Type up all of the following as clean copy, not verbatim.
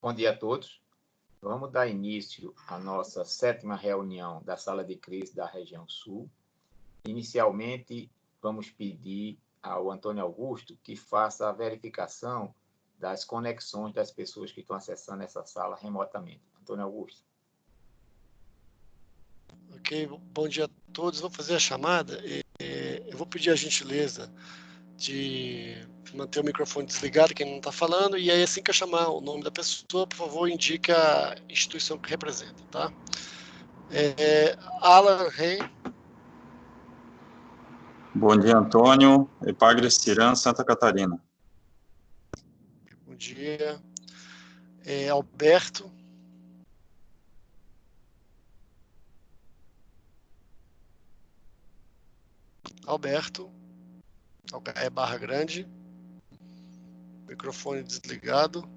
Bom dia a todos. Vamos dar início à nossa 7ª reunião da Sala de Crise da Região Sul. Inicialmente, vamos pedir ao Antônio Augusto que faça a verificação das conexões das pessoas que estão acessando essa sala remotamente. Antônio Augusto. Ok, bom dia a todos. Vou fazer a chamada. Eu vou pedir a gentileza de manter o microfone desligado, quem não está falando, e aí assim que eu chamar o nome da pessoa, por favor, indique a instituição que representa, tá? Alan Rey. Bom dia, Antônio. Epagres Ciran, Santa Catarina. Bom dia. Alberto. Barra Grande. Microfone desligado.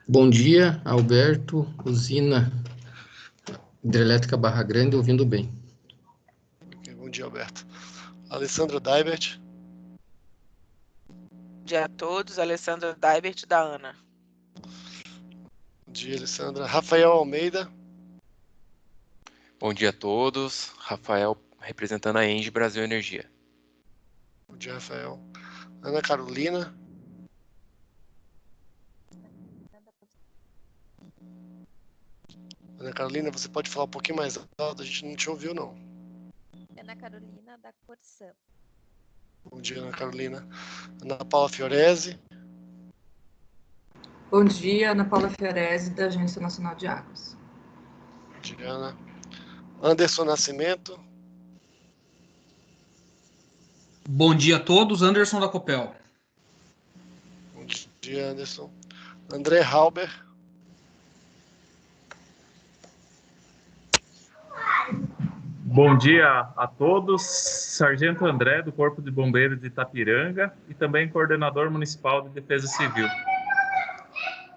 Bom dia, Alberto, usina hidrelétrica Barra Grande, ouvindo bem. Okay, bom dia, Alberto. Alessandra Daibert. Bom dia a todos, Alessandra Daibert, da ANA. Bom dia, Alessandra. Rafael Almeida. Bom dia a todos, Rafael, representando a ENGIE Brasil Energia. Bom dia, Rafael. Ana Carolina. Ana Carolina, você pode falar um pouquinho mais alto? A gente não te ouviu, não. Ana Carolina, da Corsã. Bom dia, Ana Carolina. Ana Paula Fiorese. Bom dia, Ana Paula Fiorese, da Agência Nacional de Águas. Bom dia, Ana. Anderson Nascimento. Bom dia a todos, Anderson da Copel. Bom dia, Anderson. André Halber. Bom dia a todos, Sargento André, do Corpo de Bombeiros de Itapiranga e também coordenador municipal de Defesa Civil.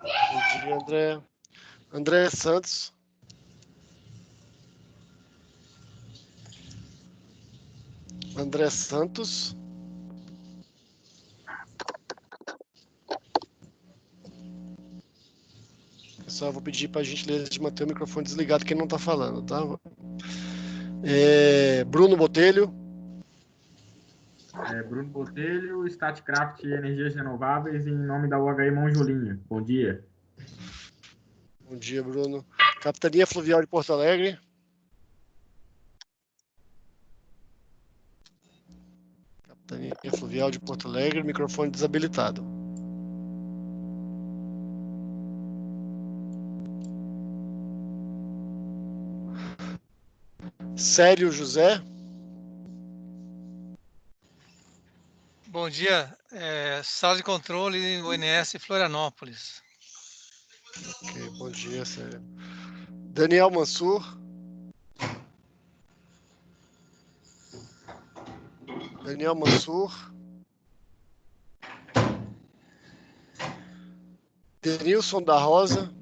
Bom dia, André. André Santos. André Santos. Pessoal, vou pedir para a gentileza de manter o microfone desligado quem não está falando, tá? Bruno Botelho. Bruno Botelho, Statkraft Energias Renováveis, em nome da UHI Monjolinho. Bom dia. Bom dia, Bruno. Capitania Fluvial de Porto Alegre. Capitania Fluvial de Porto Alegre, microfone desabilitado. Célio José. Bom dia, Sala de Controle ONS Florianópolis. Ok, bom dia, Célio. Daniel Mansur. Daniel Mansur. Denilson da Rosa.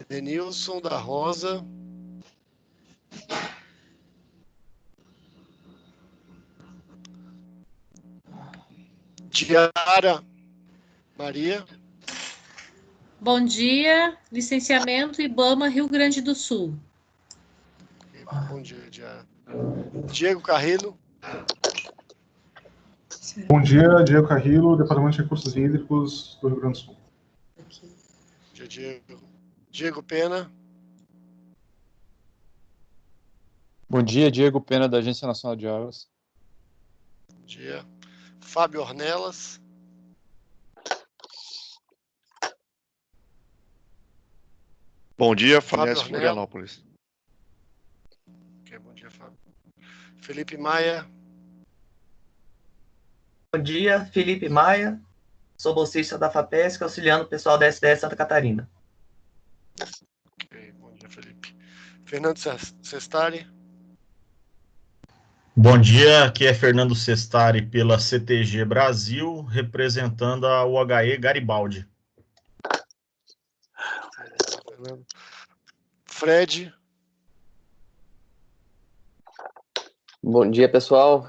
Denilson da Rosa. Diara Maria. Bom dia, licenciamento IBAMA Rio Grande do Sul. Bom dia, Diara. Diego Carrillo. Bom dia, Diego Carrillo, Departamento de Recursos Hídricos do Rio Grande do Sul. Bom dia, Diego. Diego Pena. Bom dia, Diego Pena, da Agência Nacional de Águas. Bom dia. Fábio Ornelas. Bom dia, Fabio Florianópolis. Okay, bom dia, Fábio. Felipe Maia. Bom dia, Felipe Maia. Sou bolsista da FAPESC, auxiliando o pessoal da SDS Santa Catarina. Ok, bom dia, Felipe. Fernando Sestari. Bom dia, aqui é Fernando Sestari pela CTG Brasil, representando a UHE Garibaldi. Fred. Bom dia, pessoal.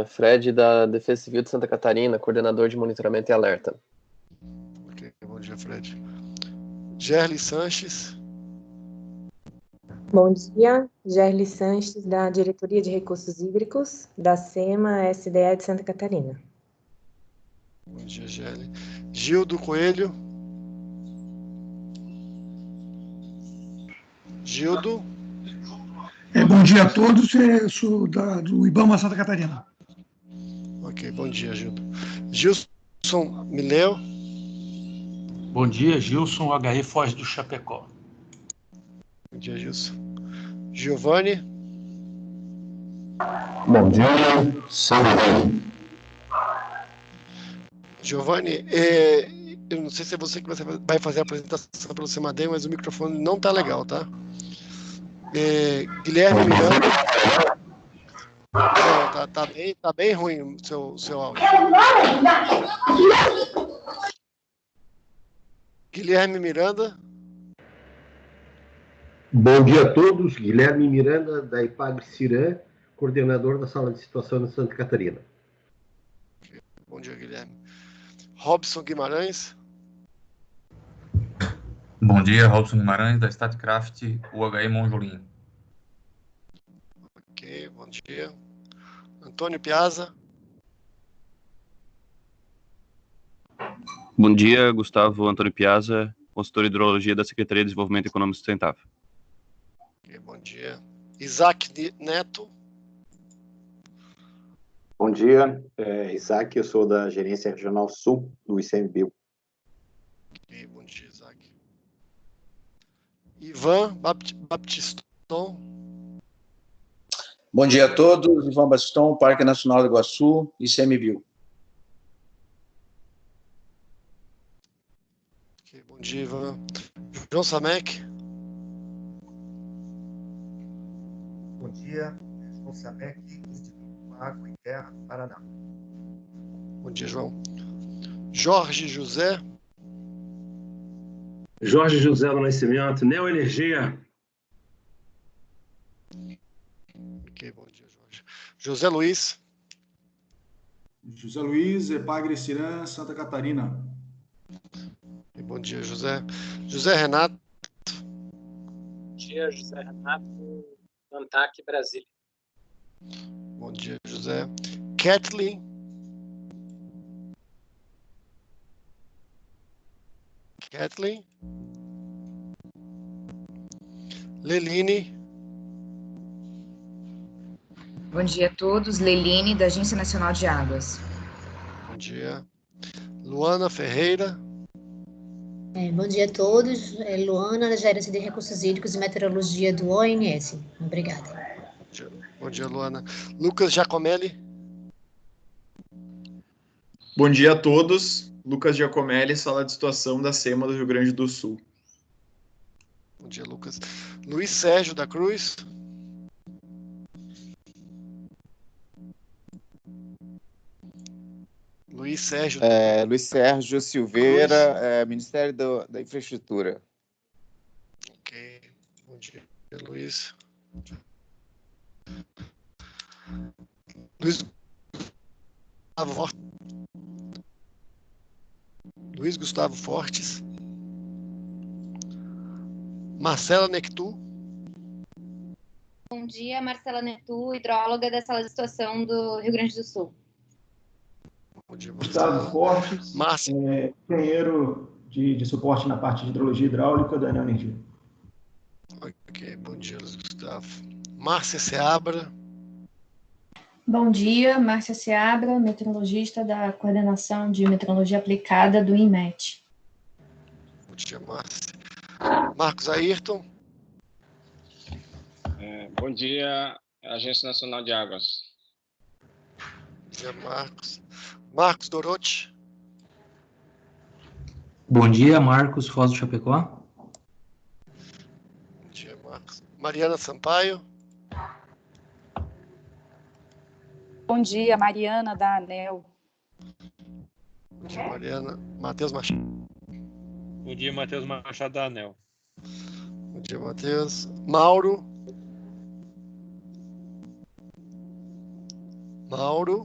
Fred, da Defesa Civil de Santa Catarina, coordenador de monitoramento e alerta. Ok, bom dia, Fred. Gerli Sanches. Bom dia, Gerli Sanches, da Diretoria de Recursos Hídricos, da SEMA SDE de Santa Catarina. Bom dia, Gerli. Gildo Coelho. Gildo. Bom dia a todos, eu sou do IBAMA Santa Catarina. Ok, bom dia, Gildo. Gilson Mileu. Bom dia, Gilson, HE Foz do Chapecó. Bom dia, Gilson. Giovanni. Bom dia, Samuel. Giovanni, eu não sei se é você que vai fazer a apresentação pelo CEMADEM, mas o microfone não tá legal, tá? Guilherme Miranda. Tá bem ruim o seu áudio. Guilherme Miranda. Bom dia a todos, Guilherme Miranda, da Ipagre-Cirã, coordenador da Sala de Situação de Santa Catarina. Bom dia, Guilherme. Robson Guimarães. Bom dia, Robson Guimarães, da Statcraft, UHE Monjolim. Ok, bom dia. Antônio Piazza. Bom dia, Gustavo Antônio Piazza, consultor de hidrologia da Secretaria de Desenvolvimento Econômico Sustentável. Ok, bom dia. Isaac Neto. Bom dia, Isaac, eu sou da Gerência Regional Sul do ICMBio. Ok, bom dia, Isaac. Ivan Baptiston. Bom dia a todos, Ivan Baptiston, Parque Nacional do Iguaçu, ICMBio. Ok, bom dia, Ivan. João Samek. Bom dia, João Samek, Instituto Água e Terra do Paraná. Bom dia, João. Jorge José. Jorge José do Nascimento, Neoenergia. Ok, bom dia, Jorge. José Luiz. José Luiz, Ipagre-Cirã, Santa Catarina. Bom dia, José. José Renato. Bom dia, José Renato, Antac, Brasília. Bom dia, José. Kathleen. Kathleen. Leline. Bom dia a todos. Leline, da Agência Nacional de Águas. Bom dia. Luana Ferreira. Bom dia a todos. Luana, da Gerência de Recursos Hídricos e Meteorologia do ONS. Obrigada. Bom dia, Luana. Lucas Giacomelli. Bom dia a todos. Lucas Giacomelli, Sala de Situação da SEMA do Rio Grande do Sul. Bom dia, Lucas. Luiz Sérgio da Cruz. Luiz Sérgio Silveira, Ministério da Infraestrutura. Ok. Bom dia, Luiz. Luiz Gustavo Fortes. Marcela Nectu. Bom dia, Marcela Nectu, hidróloga da Sala de Situação do Rio Grande do Sul. Bom dia, Gustavo Fortes, engenheiro de suporte na parte de hidrologia hidráulica da Neoenergia. Ok, bom dia, Luiz Gustavo. Márcia Seabra. Bom dia, Márcia Seabra, meteorologista da Coordenação de Meteorologia Aplicada do INMET. Bom dia, Márcia. Marcos Ayrton. Bom dia, Agência Nacional de Águas. Bom dia, Marcos. Marcos Dorotti. Bom dia, Marcos Foz do Chapecó. Bom dia, Marcos. Mariana Sampaio. Bom dia, Mariana da ANEL. Bom dia, Mariana. Matheus Machado. Bom dia, Matheus Machado da ANEL. Bom dia, Matheus. Mauro. Mauro.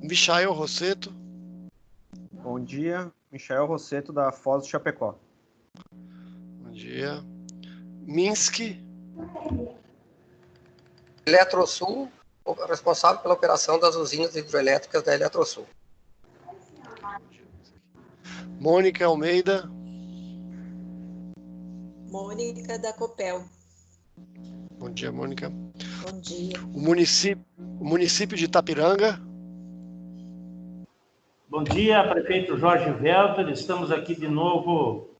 Michael Rosseto. Bom dia, Michael Rosseto, da Foz do Chapecó. Bom dia. Minsk. Eletrosul, responsável pela operação das usinas hidrelétricas da Eletrosul. Mônica Almeida. Mônica da Copel. Bom dia, Mônica. Bom dia. O município de Itapiranga. Bom dia, prefeito Jorge Welter. Estamos aqui de novo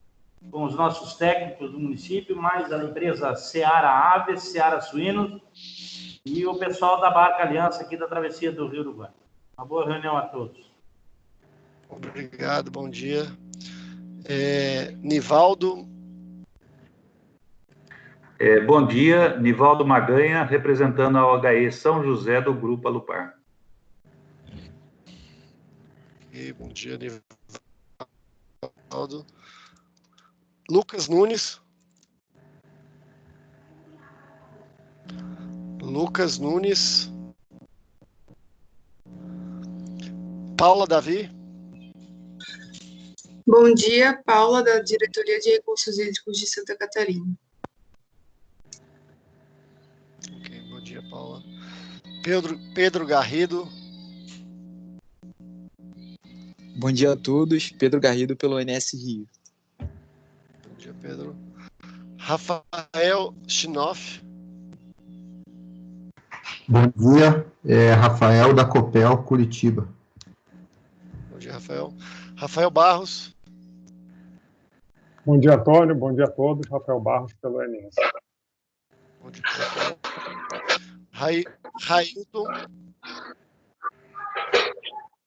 com os nossos técnicos do município, mais a empresa Seara Aves, Seara Suínos e o pessoal da Barca Aliança aqui da Travessia do Rio Uruguai. Uma boa reunião a todos. Obrigado, bom dia. Nivaldo. Bom dia, Nivaldo Maganha, representando a OHE São José do Grupo Alupar. Bom dia, Nivaldo. Lucas Nunes. Lucas Nunes. Paula Davi. Bom dia, Paula, da Diretoria de Recursos Hídricos de Santa Catarina. Ok, bom dia, Paula. Pedro Garrido. Bom dia a todos, Pedro Garrido pelo ONS Rio. Bom dia, Pedro. Rafael Schinoff. Bom dia, Rafael da Copel, Curitiba. Bom dia, Rafael. Rafael Barros. Bom dia, Antônio. Bom dia a todos. Rafael Barros pelo ONS. Bom dia, Rafael. Railton.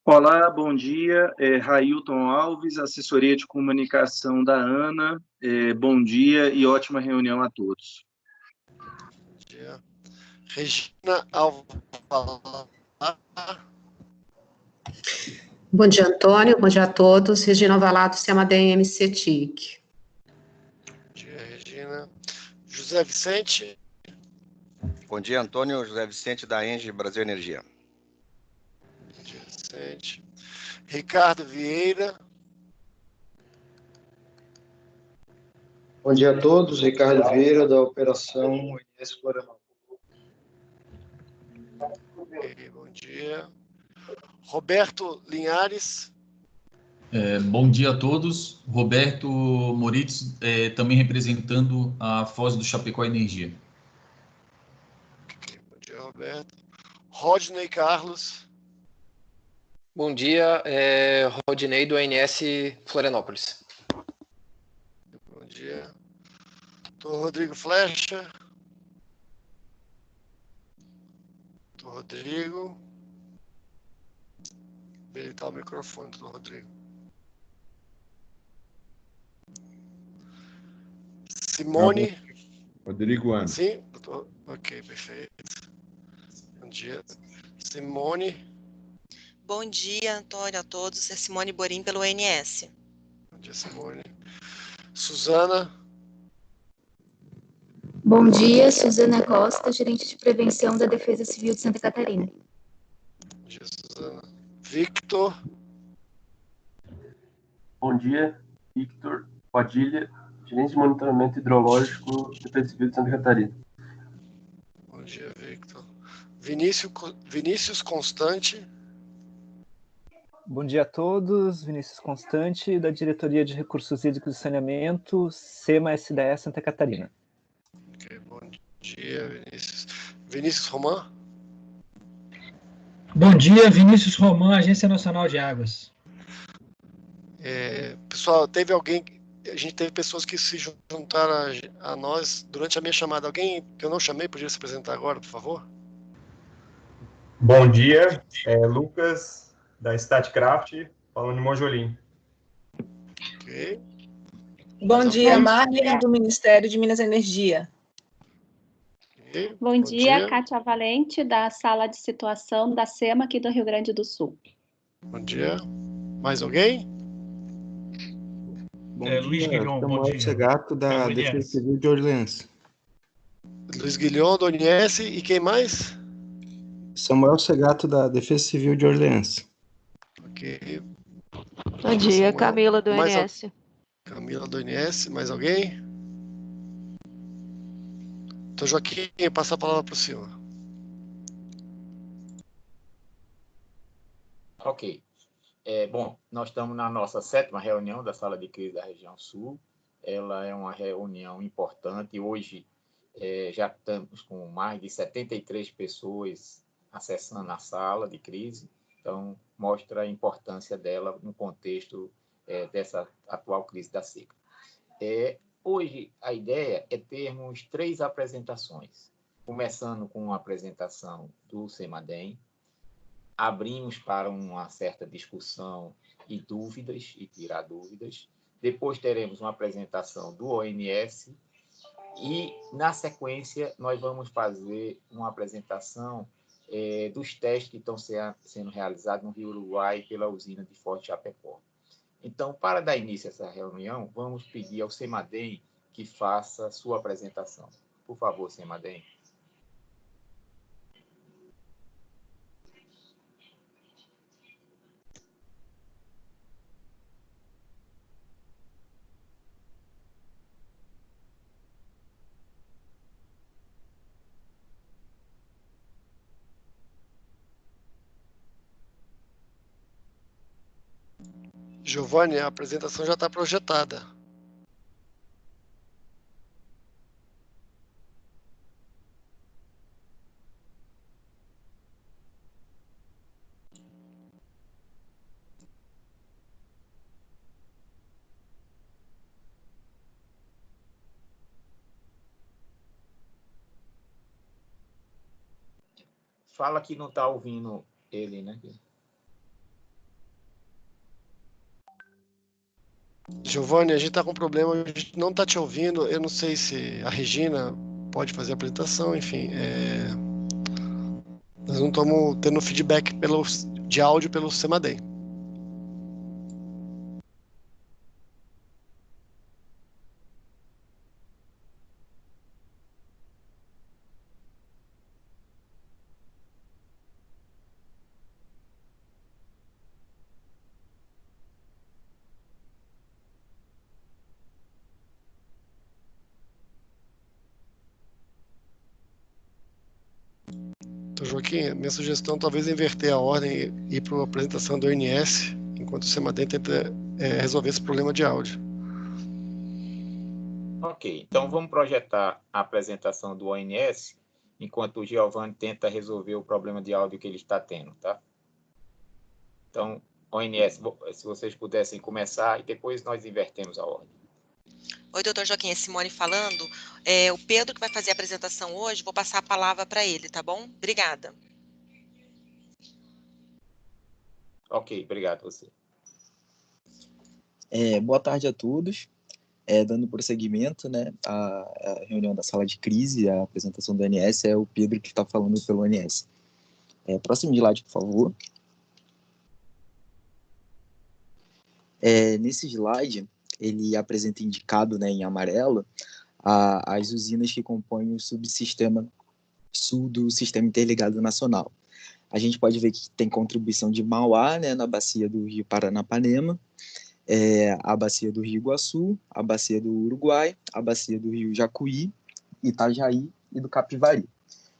Olá, bom dia. Railton Alves, assessoria de comunicação da ANA. Bom dia e ótima reunião a todos. Bom dia. Regina Alvalar. Bom dia, Antônio. Bom dia a todos. Regina Alvalar, do Sistema DMC TIC. Bom dia, Regina. José Vicente. Bom dia, Antônio. José Vicente, da ENGIE Brasil Energia. Bom dia, Vicente. Ricardo Vieira. Bom dia a todos. Ricardo Vieira, da Operação ONS Florianópolis. Bom dia. Roberto Linhares. Bom dia a todos. Roberto Moritz, também representando a Foz do Chapecó Energia. Bom dia, Roberto. Rodney Carlos. Bom dia, Rodney do ONS Florianópolis. Bom dia. Doutor Rodrigo Flecha. Doutor Rodrigo. Habilitar o microfone do Rodrigo. Simone. Rodrigo Ana. Sim? Ok, perfeito. Bom dia. Simone. Bom dia, Antônio, a todos. É Simone Borim, pelo ONS. Bom dia, Simone. Suzana. Bom dia, Suzana Costa, gerente de prevenção da Defesa Civil de Santa Catarina. Bom dia, Suzana. Victor. Bom dia, Victor Padilha, gerente de monitoramento hidrológico da Defesa Civil de Santa Catarina. Bom dia, Victor. Vinícius Constante. Bom dia a todos, Vinícius Constante, da Diretoria de Recursos Hídricos e Saneamento, SEMA-SDE Santa Catarina. Ok, bom dia, Vinícius. Vinícius Roman. Bom dia, Vinícius Roman, Agência Nacional de Águas. Pessoal, a gente teve pessoas que se juntaram a nós durante a minha chamada. Alguém que eu não chamei, podia se apresentar agora, por favor? Bom dia, Lucas, da StatCraft, falando de Monjolim. Ok. Bom dia, Marlene, do Ministério de Minas e Energia. Okay. Bom dia, Kátia Valente, da Sala de Situação da SEMA, aqui do Rio Grande do Sul. Bom dia. Mais alguém? Bom dia, Luiz Guilhom, bom dia. Gato, da Defesa Civil de Orleans. Luiz Guilhom, do ONS, e quem mais? Samuel Segato, da Defesa Civil de Orleans. Ok. Bom dia, Samuel. Camila, do Mais ONS. Camila, do ONS. Mais alguém? Então, Joaquim, passa a palavra para o senhor. Ok. Bom, nós estamos na nossa 7ª reunião da Sala de Crise da Região Sul. Ela é uma reunião importante. Hoje já estamos com mais de 73 pessoas acessando a sala de crise. Então, mostra a importância dela no contexto dessa atual crise da seca. Hoje, a ideia é termos 3 apresentações, começando com uma apresentação do CEMADEM, abrimos para uma certa discussão e dúvidas, e tirar dúvidas. Depois teremos uma apresentação do ONS e, na sequência, nós vamos fazer uma apresentação dos testes que estão sendo realizados no Rio Uruguai pela usina de Forte Chapecó. Então, para dar início a essa reunião, vamos pedir ao CEMADEM que faça sua apresentação. Por favor, CEMADEM. Giovanni, a apresentação já está projetada. Fala que não está ouvindo ele, né? Giovanni, a gente está com problema, a gente não está te ouvindo. Eu não sei se a Regina pode fazer a apresentação, enfim. Nós não estamos tendo feedback de áudio pelo CEMADEM. Então, Joaquim, minha sugestão é talvez inverter a ordem e ir para a apresentação do ONS, enquanto o CEMADEM tenta resolver esse problema de áudio. Ok, então vamos projetar a apresentação do ONS, enquanto o Giovanni tenta resolver o problema de áudio que ele está tendo, tá? Então, ONS, se vocês pudessem começar e depois nós invertemos a ordem. Oi, doutor Joaquim, é Simone falando. O Pedro que vai fazer a apresentação hoje, vou passar a palavra para ele, tá bom? Obrigada. Ok, obrigado você. Boa tarde a todos. Dando prosseguimento, né, a reunião da sala de crise, a apresentação do ONS, é o Pedro que está falando pelo ONS. Próximo slide, por favor. Nesse slide, ele apresenta indicado, né, em amarelo as usinas que compõem o subsistema sul do Sistema Interligado Nacional. A gente pode ver que tem contribuição de Mauá, né, na bacia do Rio Paranapanema, a bacia do Rio Iguaçu, a bacia do Uruguai, a bacia do Rio Jacuí, Itajaí e do Capivari.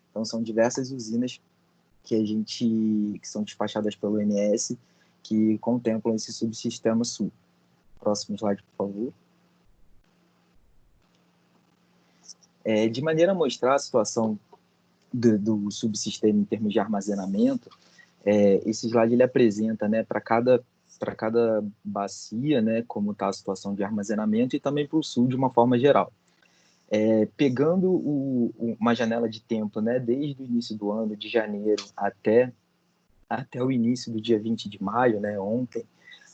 Então, são diversas usinas que são despachadas pelo ONS, que contemplam esse subsistema sul. Próximo slide, por favor. De maneira a mostrar a situação do subsistema em termos de armazenamento, esse slide ele apresenta, né, para cada bacia, né, como está a situação de armazenamento, e também para o sul de uma forma geral. Pegando uma janela de tempo, né, desde o início do ano, de janeiro, até o início do dia 20 de maio, né, ontem,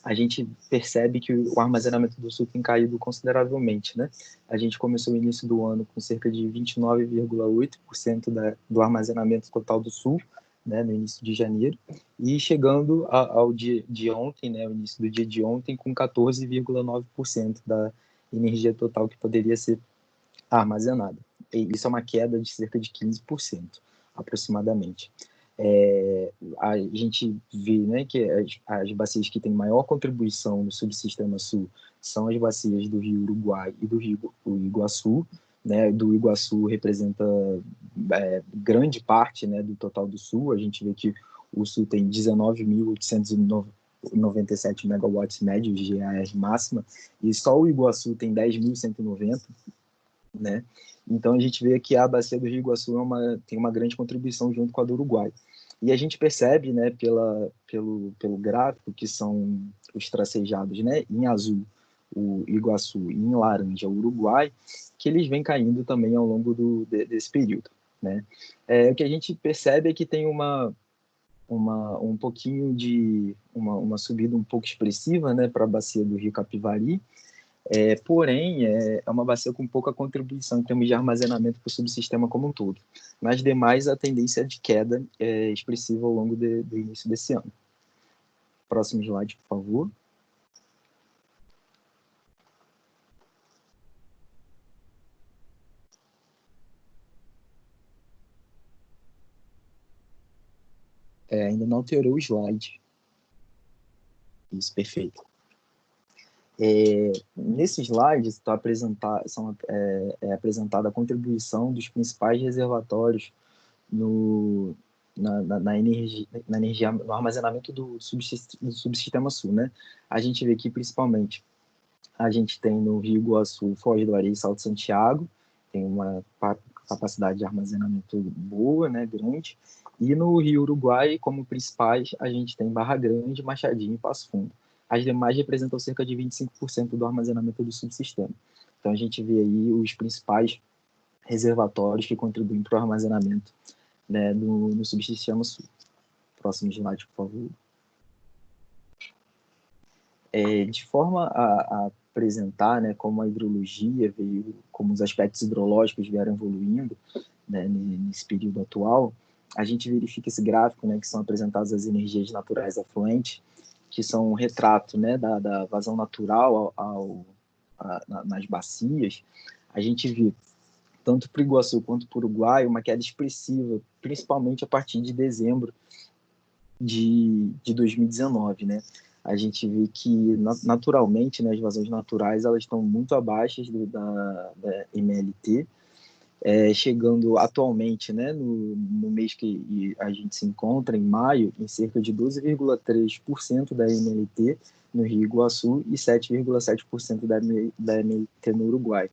a gente percebe que o armazenamento do sul tem caído consideravelmente, né? A gente começou o início do ano com cerca de 29,8% do armazenamento total do sul, né, no início de janeiro, e chegando ao dia de ontem, né, o início do dia de ontem, com 14,9% da energia total que poderia ser armazenada. isso é uma queda de cerca de 15%, aproximadamente. A gente vê, né, que as bacias que têm maior contribuição no subsistema sul são as bacias do Rio Uruguai e do Rio Iguaçu, né, do Iguaçu representa grande parte, né, do total do sul. A gente vê que o sul tem 19.897 megawatts médios de GAR máxima, e só o Iguaçu tem 10.190, né? Então a gente vê que a bacia do Rio Iguaçu tem uma grande contribuição junto com a do Uruguai. E a gente percebe, né, pelo gráfico, que são os tracejados, né, em azul o Iguaçu e em laranja o Uruguai, que eles vêm caindo também ao longo desse período, né? O que a gente percebe é que tem uma subida um pouco expressiva, né, para a bacia do Rio Capivari, porém, é uma bacia com pouca contribuição em termos de armazenamento para o subsistema como um todo. Nas demais, a tendência de queda é expressiva ao longo do início desse ano. Próximo slide, por favor. Ainda não alterou o slide. Isso, perfeito. Nesse slide está apresentada a contribuição dos principais reservatórios no armazenamento do subsistema sul, né? A gente vê que principalmente a gente tem no Rio Iguaçu, Foz do Areia e Salto Santiago, tem uma capacidade de armazenamento boa, né, grande, e no Rio Uruguai, como principais, a gente tem Barra Grande, Machadinho e Passo Fundo. As demais representam cerca de 25% do armazenamento do subsistema. Então, a gente vê aí os principais reservatórios que contribuem para o armazenamento, né, no subsistema sul. Próximo slide, por favor. De forma a apresentar, né, como a hidrologia veio, como os aspectos hidrológicos vieram evoluindo, né, nesse período atual, a gente verifica esse gráfico, né, que são apresentadas as energias naturais afluentes, que são um retrato, né, da vazão natural nas bacias. A gente vê, tanto para o Iguaçu quanto para o Uruguai, uma queda expressiva, principalmente a partir de dezembro de 2019, né? A gente vê que, naturalmente, né, as vazões naturais elas estão muito abaixo da MLT, chegando atualmente, né, no mês que a gente se encontra, em maio, em cerca de 12,3% da MLT no Rio Iguaçu e 7,7% da MLT no Uruguai.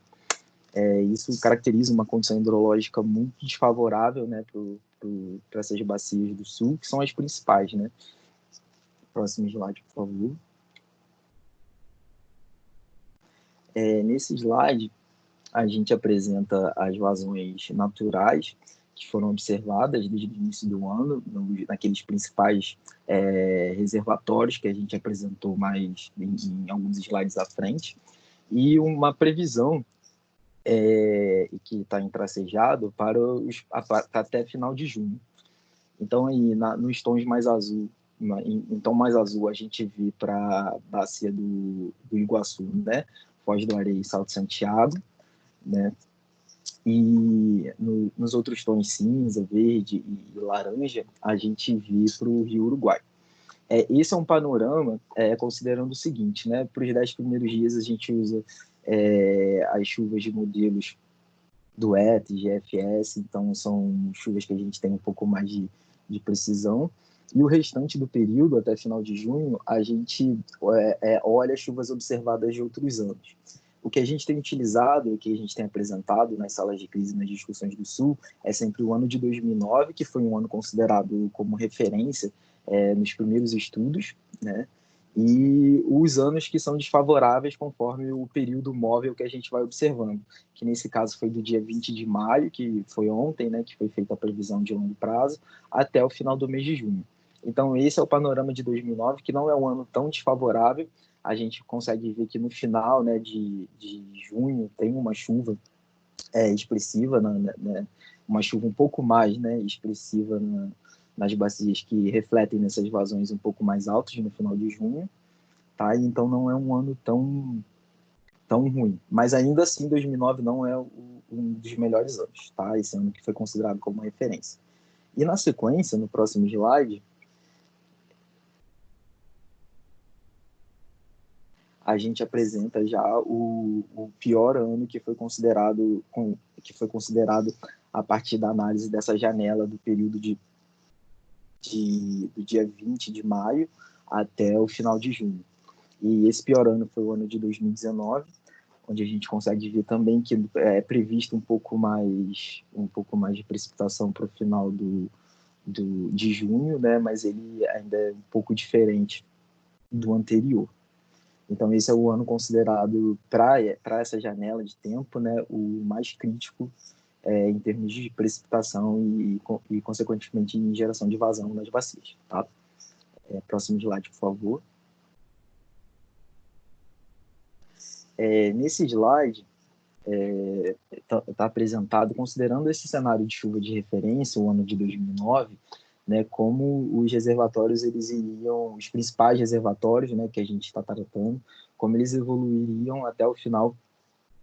Isso caracteriza uma condição hidrológica muito desfavorável, né, para essas bacias do sul, que são as principais, né? Próximo slide, por favor. Nesse slide, a gente apresenta as vazões naturais que foram observadas desde o início do ano, naqueles principais reservatórios que a gente apresentou mais em alguns slides à frente, e uma previsão que está em tracejado para até final de junho. Então, aí, nos tons mais azul, em tom mais azul, a gente vê para a bacia do Iguaçu, né? Foz do Areia e Salto Santiago, né? E nos outros tons cinza, verde e laranja, a gente vê para o Rio Uruguai. Esse é um panorama considerando o seguinte, né? Para os 10 primeiros dias a gente usa as chuvas de modelos do ET, GFS, então são chuvas que a gente tem um pouco mais de precisão, e o restante do período, até final de junho, a gente olha as chuvas observadas de outros anos. O que a gente tem utilizado, o que a gente tem apresentado nas salas de crise, nas discussões do Sul, é sempre o ano de 2009, que foi um ano considerado como referência nos primeiros estudos, né? E os anos que são desfavoráveis conforme o período móvel que a gente vai observando, que nesse caso foi do dia 20 de maio, que foi ontem, né, que foi feita a previsão de longo prazo, até o final do mês de junho. Então, esse é o panorama de 2009, que não é um ano tão desfavorável. A gente consegue ver que no final, né, de junho tem uma chuva expressiva, né, uma chuva um pouco mais, né, expressiva nas bacias que refletem nessas vazões um pouco mais altas no final de junho, tá? Então não é um ano tão tão ruim. Mas ainda assim, 2009 não é um dos melhores anos, tá? Esse ano que foi considerado como uma referência. E na sequência, no próximo slide, a gente apresenta já o pior ano que foi considerado a partir da análise dessa janela do período do dia 20 de maio até o final de junho. E esse pior ano foi o ano de 2019, onde a gente consegue ver também que é previsto um pouco mais de precipitação para o final de junho, né? Mas ele ainda é um pouco diferente do anterior. Então, esse é o ano considerado, para essa janela de tempo, né, o mais crítico em termos de precipitação e, consequentemente, em geração de vazão nas bacias. Tá? Próximo slide, por favor. Nesse slide, está apresentado, considerando esse cenário de chuva de referência, o ano de 2009, né, como os reservatórios, os principais reservatórios, né, que a gente está tratando, como eles evoluiriam até o final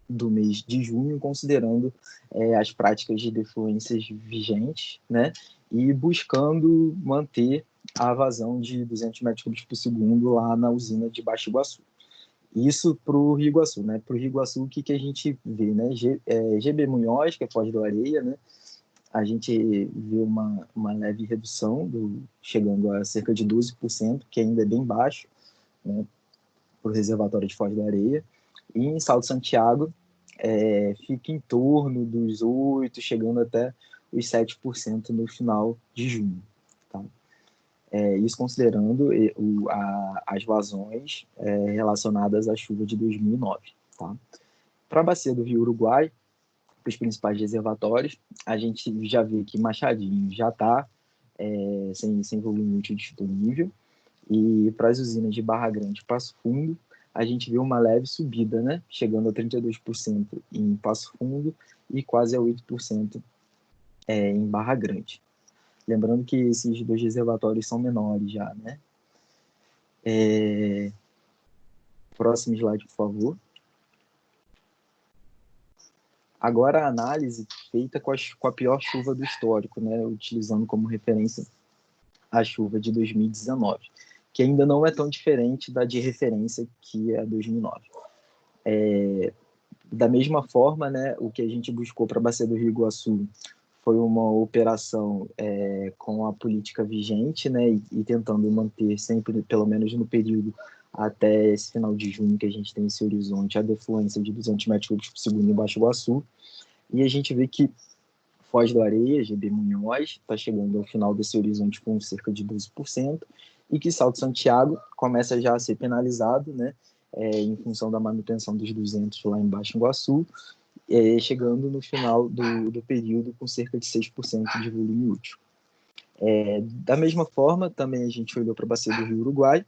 do mês de junho, considerando as práticas de defluências vigentes, né, e buscando manter a vazão de 200 metros cúbicos por segundo lá na usina de Baixo Iguaçu. Isso para o Rio Iguaçu, né? Para o Rio Iguaçu, o que a gente vê, né? GB Munhoz, que é Foz do Areia, né? A gente vê uma leve redução, chegando a cerca de 12%, que ainda é bem baixo, né, para o reservatório de Foz do Areia. E em Salto Santiago, fica em torno dos 8%, chegando até os 7% no final de junho. Tá? Isso considerando as vazões relacionadas à chuva de 2009. Tá? Para a bacia do Rio Uruguai, para os principais reservatórios, a gente já vê que Machadinho já está sem volume útil disponível, e para as usinas de Barra Grande e Passo Fundo, a gente vê uma leve subida, né? Chegando a 32% em Passo Fundo e quase a 8% em Barra Grande. Lembrando que esses dois reservatórios são menores já, né? Próximo slide, por favor. Agora a análise feita com a pior chuva do histórico, né, utilizando como referência a chuva de 2019, que ainda não é tão diferente da de referência, que é a 2009. Da mesma forma, né, o que a gente buscou para a bacia do Rio Iguaçu foi uma operação com a política vigente, né, e tentando manter sempre, pelo menos no período até esse final de junho, que a gente tem esse horizonte, a defluência de 200 metros cúbicos por segundo em Baixo Iguaçu. E a gente vê que Foz do Areia, GB Munhoz, está chegando ao final desse horizonte com cerca de 12%, e que Salto Santiago começa já a ser penalizado, né, em função da manutenção dos 200 lá em Baixo Iguaçu, chegando no final do período com cerca de 6% de volume útil. Da mesma forma, também a gente olhou para a bacia do Rio Uruguai,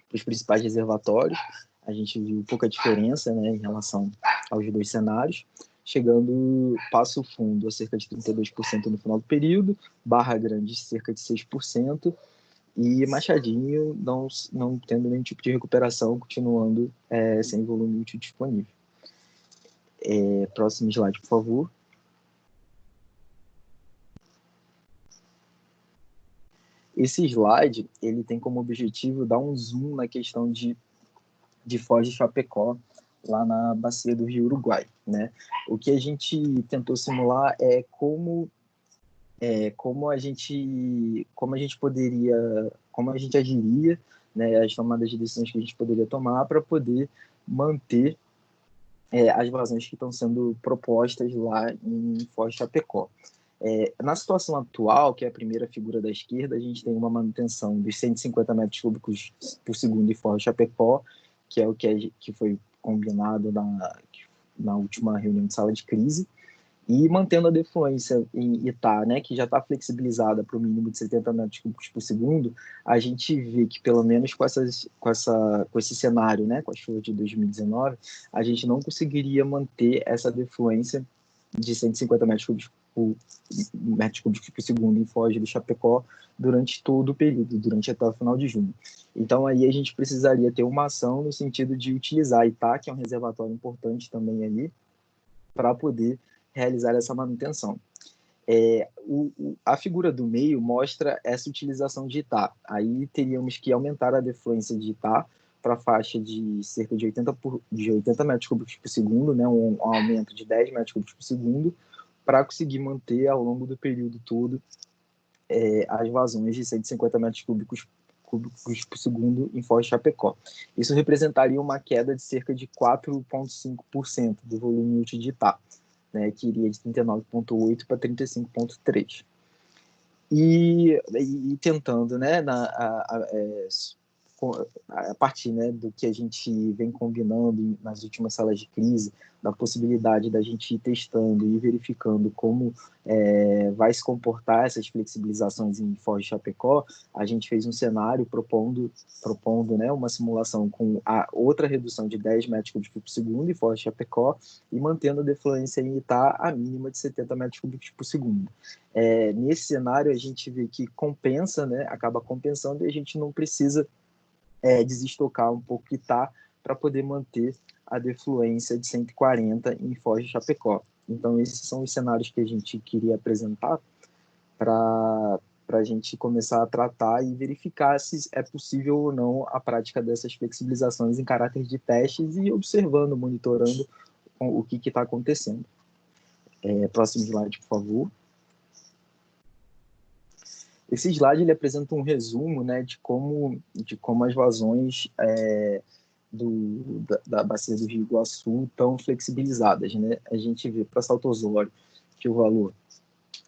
para os principais reservatórios, a gente viu pouca diferença, né, em relação aos dois cenários, chegando Passo Fundo a cerca de 32% no final do período, Barra Grande cerca de 6%, e Machadinho não tendo nenhum tipo de recuperação, continuando sem volume útil disponível. Próximo slide, por favor. Esse slide, ele tem como objetivo dar um zoom na questão de Foz de Chapecó, lá na bacia do Rio Uruguai, né? O que a gente tentou simular é como a gente agiria, né, as tomadas de decisões que a gente poderia tomar para poder manter as vazões que estão sendo propostas lá em Foz de Chapecó. Na situação atual, que é a primeira figura da esquerda, a gente tem uma manutenção dos 150 metros cúbicos por segundo em Foz de Chapecó, que é o que foi combinado na última reunião de sala de crise, e mantendo a defluência em Itá, né, que já está flexibilizada para o mínimo de 70 metros cúbicos por segundo, a gente vê que, pelo menos com esse cenário, né, com a chuva de 2019, a gente não conseguiria manter essa defluência de 150 metros cúbicos por segundo em Foz do Chapecó durante todo o período, durante até o final de junho. Então, aí a gente precisaria ter uma ação no sentido de utilizar Itá, que é um reservatório importante também ali, para poder realizar essa manutenção. A figura do meio mostra essa utilização de Itá. Aí teríamos que aumentar a defluência de Itá para a faixa de cerca de 80 metros cúbicos por segundo, né, um aumento de 10 metros cúbicos por segundo, para conseguir manter ao longo do período todo as vazões de 150 metros cúbicos por segundo em Foz de Chapecó. Isso representaria uma queda de cerca de 4,5% do volume útil de Itá, né, que iria de 39,8 para 35,3. E tentando, né, a partir, né, do que a gente vem combinando nas últimas salas de crise, da possibilidade da gente ir testando e verificando como vai se comportar essas flexibilizações em Foz de Chapecó, a gente fez um cenário propondo né, uma simulação com a outra redução de 10 metros cúbicos por segundo em Foz de Chapecó e mantendo a defluência em Itá a mínima de 70 metros cúbicos por segundo. Nesse cenário, a gente vê que compensa, né, acaba compensando e a gente não precisa desestocar um pouco Itá para poder manter a defluência de 140 em Foz de Chapecó. Então, esses são os cenários que a gente queria apresentar para a gente começar a tratar e verificar se é possível ou não a prática dessas flexibilizações em caráter de testes e observando, monitorando o que está acontecendo. Próximo slide, por favor. Esse slide ele apresenta um resumo, né, de como as vazões da bacia do Rio Iguaçu estão flexibilizadas, né? A gente vê para Salto Osório que o valor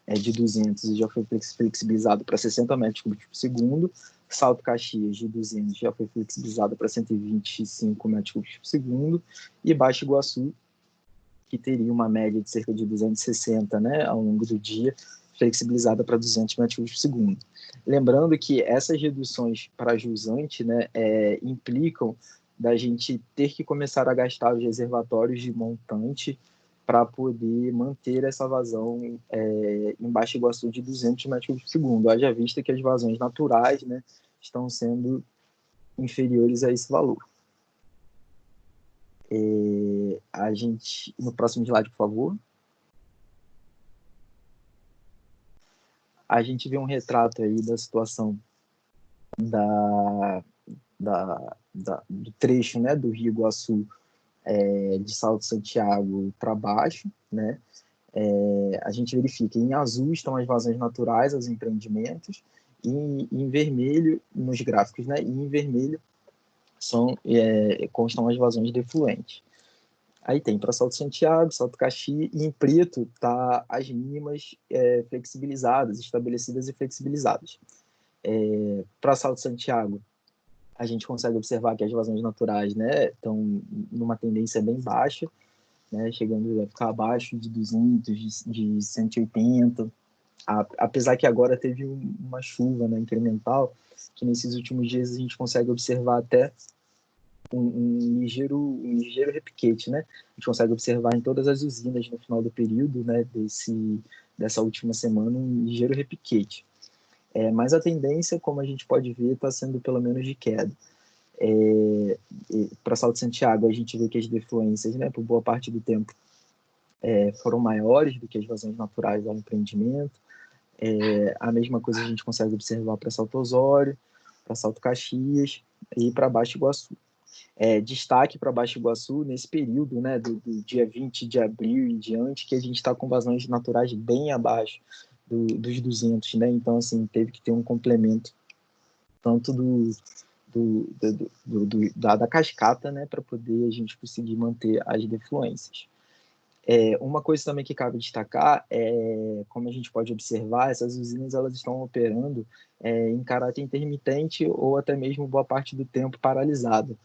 é de 200 e já foi flexibilizado para 60 metros cúbicos por segundo. Salto Caxias, de 200, já foi flexibilizado para 125 metros cúbicos por segundo. E Baixo Iguaçu, que teria uma média de cerca de 260, né, ao longo do dia, flexibilizada para 200 metros cúbicos por segundo. Lembrando que essas reduções para jusante, né, implicam da gente ter que começar a gastar os reservatórios de montante para poder manter essa vazão em Baixo Iguaçu de 200 metros cúbicos por segundo. Haja vista que as vazões naturais, né, estão sendo inferiores a esse valor. A gente, no próximo slide, por favor. A gente vê um retrato aí da situação do trecho, né, do Rio Iguaçu de Salto Santiago para baixo, né? A gente verifica em azul estão as vazões naturais, os empreendimentos, e em vermelho, nos gráficos, né? E em vermelho constam as vazões defluentes. Aí tem para Salto Santiago, Salto Caxias, e em preto tá as mínimas flexibilizadas, estabelecidas e flexibilizadas. Para Salto Santiago, a gente consegue observar que as vazões naturais, né, estão numa tendência bem baixa, né, chegando a ficar abaixo de 200, de 180, apesar que agora teve uma chuva, né, incremental, que nesses últimos dias a gente consegue observar até um ligeiro repiquete, né? A gente consegue observar em todas as usinas no final do período, né, dessa última semana, um ligeiro repiquete. Mas a tendência, como a gente pode ver, está sendo pelo menos de queda. Para Salto Santiago, a gente vê que as defluências, né, por boa parte do tempo, foram maiores do que as vazões naturais ao empreendimento. A mesma coisa a gente consegue observar para Salto Osório, para Salto Caxias e para Baixo Iguaçu. Destaque para Baixo Iguaçu nesse período, né, do dia 20 de abril em diante, que a gente está com vazões naturais bem abaixo dos 200, né? Então, assim, teve que ter um complemento tanto da cascata, né, para poder a gente conseguir manter as defluências. Uma coisa também que cabe destacar como a gente pode observar, essas usinas elas estão operando em caráter intermitente ou até mesmo boa parte do tempo paralisado.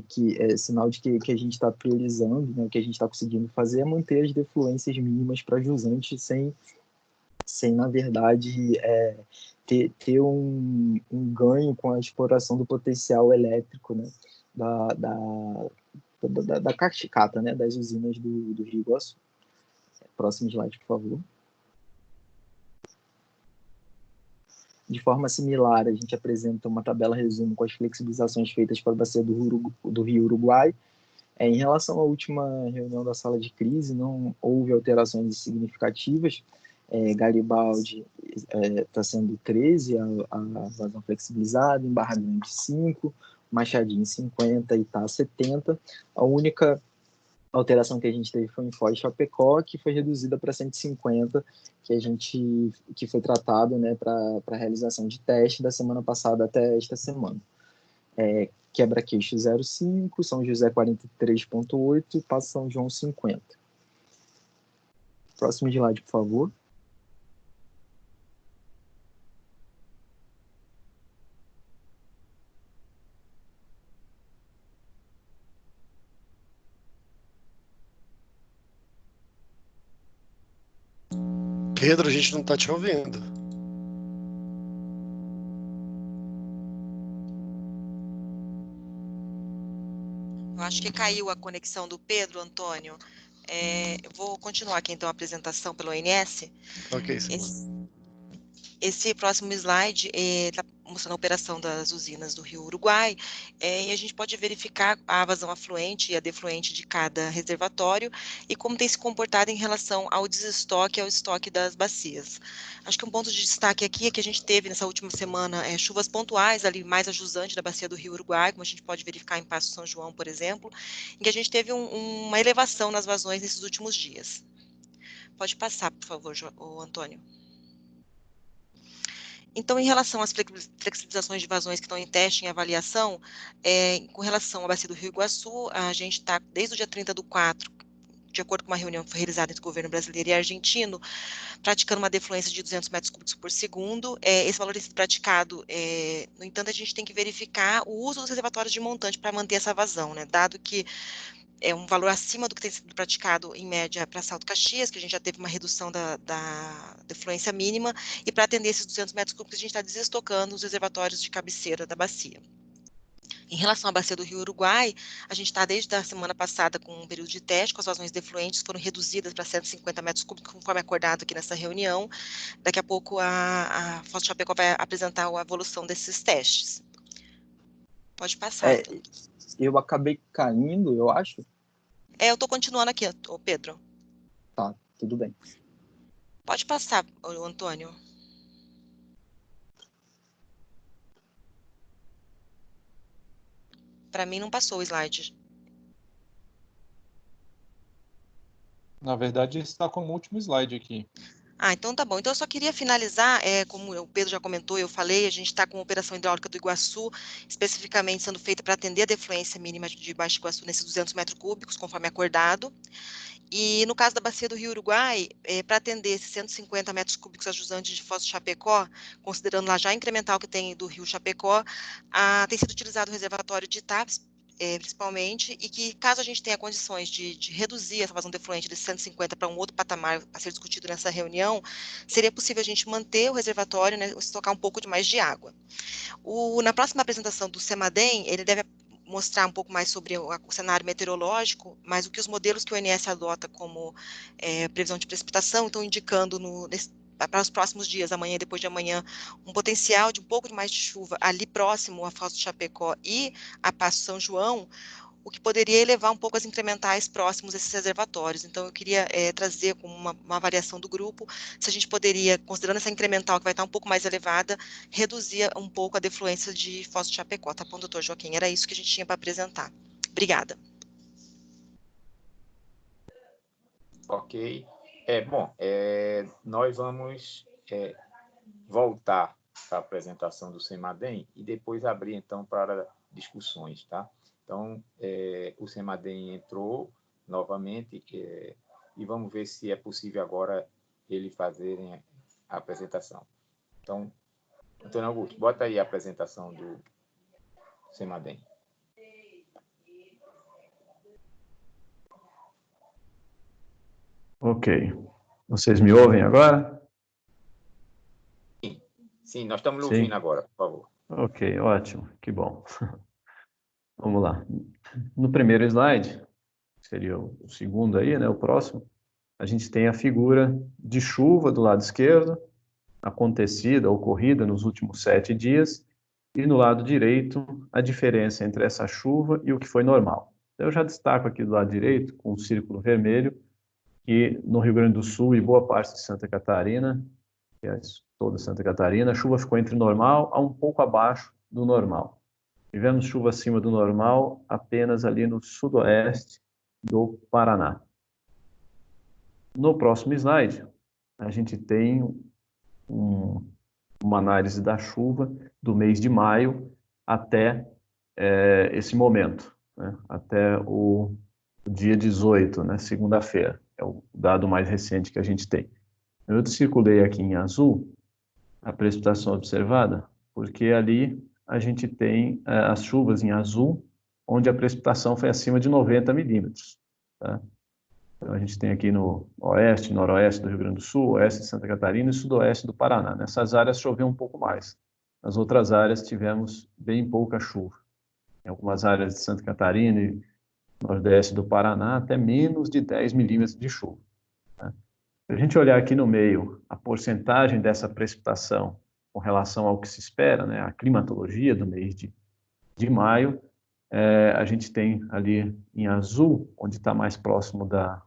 Que é sinal de que a gente está priorizando, né, o que a gente está conseguindo fazer é manter as defluências mínimas para jusante sem na verdade, ter um ganho com a exploração do potencial elétrico, né, da cascata, né, das usinas do Rio Iguaçu. Próximo slide, por favor. De forma similar, a gente apresenta uma tabela resumo com as flexibilizações feitas para a bacia do Rio Uruguai. Em relação à última reunião da sala de crise, não houve alterações significativas. Garibaldi está sendo 13, a vazão flexibilizada, em Barra Grande 5, Machadinho 50 e Itá 70. A única alteração que a gente teve foi em Foz de Chapecó, que foi reduzida para 150, que foi tratado, né, para a realização de teste da semana passada até esta semana. Quebra-queixo 05, São José 43,8 e Passo São João 50. Próximo slide, por favor. Pedro, a gente não está te ouvindo. Eu acho que caiu a conexão do Pedro, Antônio. Eu vou continuar aqui, então, a apresentação pelo ONS. Ok, sim. Esse próximo slide está mostrando a operação das usinas do Rio Uruguai, e a gente pode verificar a vazão afluente e a defluente de cada reservatório e como tem se comportado em relação ao desestoque e ao estoque das bacias. Acho que um ponto de destaque aqui é que a gente teve nessa última semana chuvas pontuais ali mais a jusante da bacia do Rio Uruguai, como a gente pode verificar em Passo São João, por exemplo, em que a gente teve uma elevação nas vazões nesses últimos dias. Pode passar, por favor, Antônio. Então, em relação às flexibilizações de vazões que estão em teste, em avaliação, com relação à bacia do Rio Iguaçu, a gente está, desde o dia 30/4, de acordo com uma reunião que foi realizada entre o governo brasileiro e argentino, praticando uma defluência de 200 metros cúbicos por segundo. Esse valor tem sido praticado, no entanto, a gente tem que verificar o uso dos reservatórios de montante para manter essa vazão, né? Dado que é um valor acima do que tem sido praticado em média para Salto Caxias, que a gente já teve uma redução da defluência mínima, e para atender esses 200 metros cúbicos, a gente está desestocando os reservatórios de cabeceira da bacia. Em relação à bacia do Rio Uruguai, a gente está desde a semana passada com um período de teste, com as vazões defluentes foram reduzidas para 150 metros cúbicos, conforme acordado aqui nessa reunião. Daqui a pouco a Foz do Chapecó vai apresentar a evolução desses testes. Pode passar. Eu acabei caindo, eu acho. Eu estou continuando aqui, Pedro. Tá, tudo bem. Pode passar, Antônio. Para mim não passou o slide. Na verdade, está como último slide aqui. Então tá bom. Então eu só queria finalizar, como o Pedro já comentou, eu falei, a gente está com a operação hidráulica do Iguaçu, especificamente sendo feita para atender a defluência mínima de Baixo Iguaçu nesses 200 metros cúbicos, conforme acordado. E no caso da bacia do Rio Uruguai, para atender esses 150 metros cúbicos a jusante de Foz do Chapecó, considerando lá já a incremental que tem do Rio Chapecó, tem sido utilizado o reservatório de Itá, principalmente, e que caso a gente tenha condições de reduzir essa vazão defluente de 150 para um outro patamar a ser discutido nessa reunião, seria possível a gente manter o reservatório, né, estocar um pouco de mais de água. Na próxima apresentação do CEMADEM, ele deve mostrar um pouco mais sobre o cenário meteorológico, mas o que os modelos que o ONS adota como previsão de precipitação estão indicando para os próximos dias, amanhã e depois de amanhã, um potencial de um pouco mais de chuva ali próximo a Foz do Chapecó e a Passo São João, o que poderia elevar um pouco as incrementais próximos a esses reservatórios. Então, eu queria trazer como uma avaliação do grupo, se a gente poderia, considerando essa incremental que vai estar um pouco mais elevada, reduzir um pouco a defluência de Foz do Chapecó. Tá bom, doutor Joaquim? Era isso que a gente tinha para apresentar. Obrigada. Ok. Nós vamos voltar para a apresentação do CEMADEM e depois abrir, então, para discussões, tá? Então, o CEMADEM entrou novamente e vamos ver se é possível agora ele fazerem a apresentação. Então, Antônio Augusto, bota aí a apresentação do CEMADEM. Ok. Vocês me ouvem agora? Sim, nós estamos ouvindo agora, por favor. Ok, ótimo, que bom. Vamos lá. No primeiro slide, seria o segundo aí, né, o próximo, a gente tem a figura de chuva do lado esquerdo acontecida, ocorrida nos últimos 7 dias, e no lado direito, a diferença entre essa chuva e o que foi normal. Eu já destaco aqui do lado direito, com um círculo vermelho, que no Rio Grande do Sul e boa parte de Santa Catarina, toda Santa Catarina, a chuva ficou entre normal a um pouco abaixo do normal. Tivemos chuva acima do normal apenas ali no sudoeste do Paraná. No próximo slide, a gente tem uma análise da chuva do mês de maio até esse momento, né? Até o dia 18, né? Segunda-feira. É o dado mais recente que a gente tem. Eu circulei aqui em azul a precipitação observada, porque ali a gente tem as chuvas em azul, onde a precipitação foi acima de 90 milímetros. Tá? Então, a gente tem aqui no oeste, noroeste do Rio Grande do Sul, oeste de Santa Catarina e sudoeste do Paraná. Nessas áreas choveu um pouco mais. Nas outras áreas tivemos bem pouca chuva. Em algumas áreas de Santa Catarina e nordeste do Paraná, até menos de 10 milímetros de chuva. Tá? Se a gente olhar aqui no meio a porcentagem dessa precipitação com relação ao que se espera, né, a climatologia do mês de maio, a gente tem ali em azul, onde está mais próximo da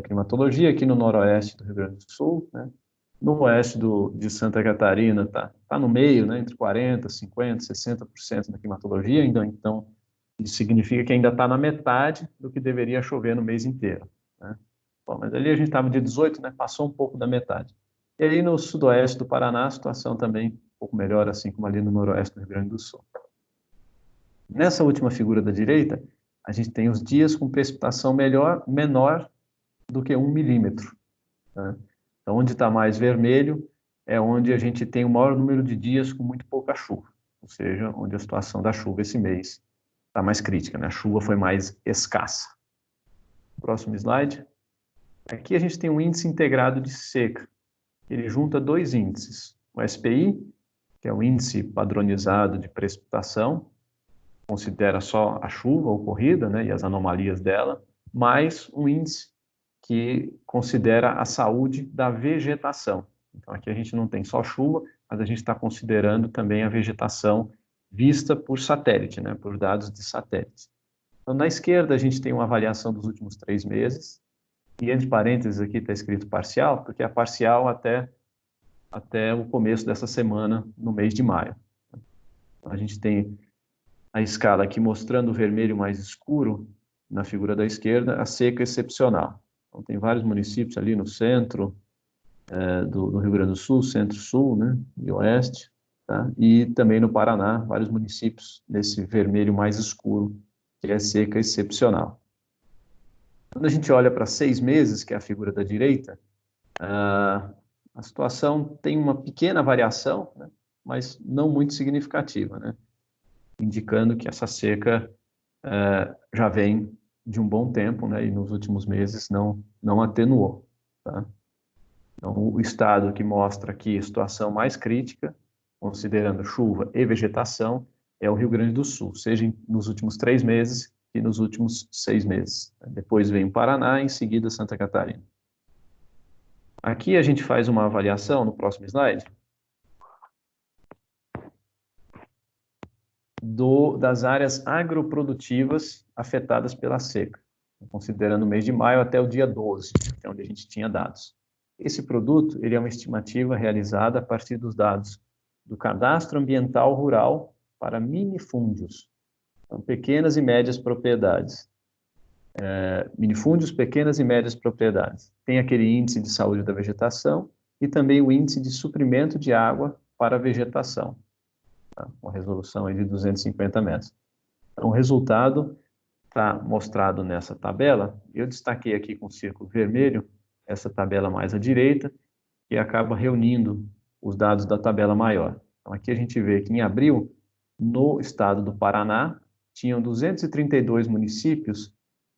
climatologia, aqui no noroeste do Rio Grande do Sul, né? No oeste de Santa Catarina tá no meio, né? Entre 40%, 50%, 60% da climatologia, então isso significa que ainda está na metade do que deveria chover no mês inteiro, né? Bom, mas ali a gente estava dia 18, né? Passou um pouco da metade. E aí no sudoeste do Paraná a situação também um pouco melhor, assim como ali no noroeste do Rio Grande do Sul. Nessa última figura da direita, a gente tem os dias com precipitação menor do que 1 milímetro. Né? Então, onde está mais vermelho é onde a gente tem o maior número de dias com muito pouca chuva, ou seja, onde a situação da chuva esse mês está mais crítica, né? A chuva foi mais escassa. Próximo slide. Aqui a gente tem um índice integrado de seca. Ele junta 2 índices. O SPI, que é o índice padronizado de precipitação, considera só a chuva ocorrida, né, e as anomalias dela, mais um índice que considera a saúde da vegetação. Então, aqui a gente não tem só chuva, mas a gente está considerando também a vegetação vista por satélite, né, por dados de satélite. Então, na esquerda, a gente tem uma avaliação dos últimos 3 meses, e entre parênteses aqui está escrito parcial, porque é parcial até o começo dessa semana, no mês de maio. A gente tem a escala aqui mostrando o vermelho mais escuro, na figura da esquerda, a seca excepcional. Então, tem vários municípios ali no centro do Rio Grande do Sul, centro-sul, né, e oeste, tá? E também no Paraná, vários municípios nesse vermelho mais escuro, que é seca excepcional. Quando a gente olha para 6 meses, que é a figura da direita, a situação tem uma pequena variação, né, mas não muito significativa, né, indicando que essa seca já vem de um bom tempo, né, e nos últimos meses não atenuou. Tá? Então, o estado que mostra aqui a situação mais crítica, considerando chuva e vegetação, é o Rio Grande do Sul, seja nos últimos 3 meses e nos últimos 6 meses. Depois vem o Paraná, em seguida Santa Catarina. Aqui a gente faz uma avaliação, no próximo slide, das áreas agroprodutivas afetadas pela seca, considerando o mês de maio até o dia 12, que é onde a gente tinha dados. Esse produto ele é uma estimativa realizada a partir dos dados do Cadastro Ambiental Rural para minifúndios, então, pequenas e médias propriedades. Minifúndios, pequenas e médias propriedades. Tem aquele índice de saúde da vegetação e também o índice de suprimento de água para a vegetação, tá? Uma resolução aí de 250 metros. Então, o resultado está mostrado nessa tabela. Eu destaquei aqui com o círculo vermelho essa tabela mais à direita, que acaba reunindo os dados da tabela maior. Então, aqui a gente vê que em abril, no estado do Paraná, tinham 232 municípios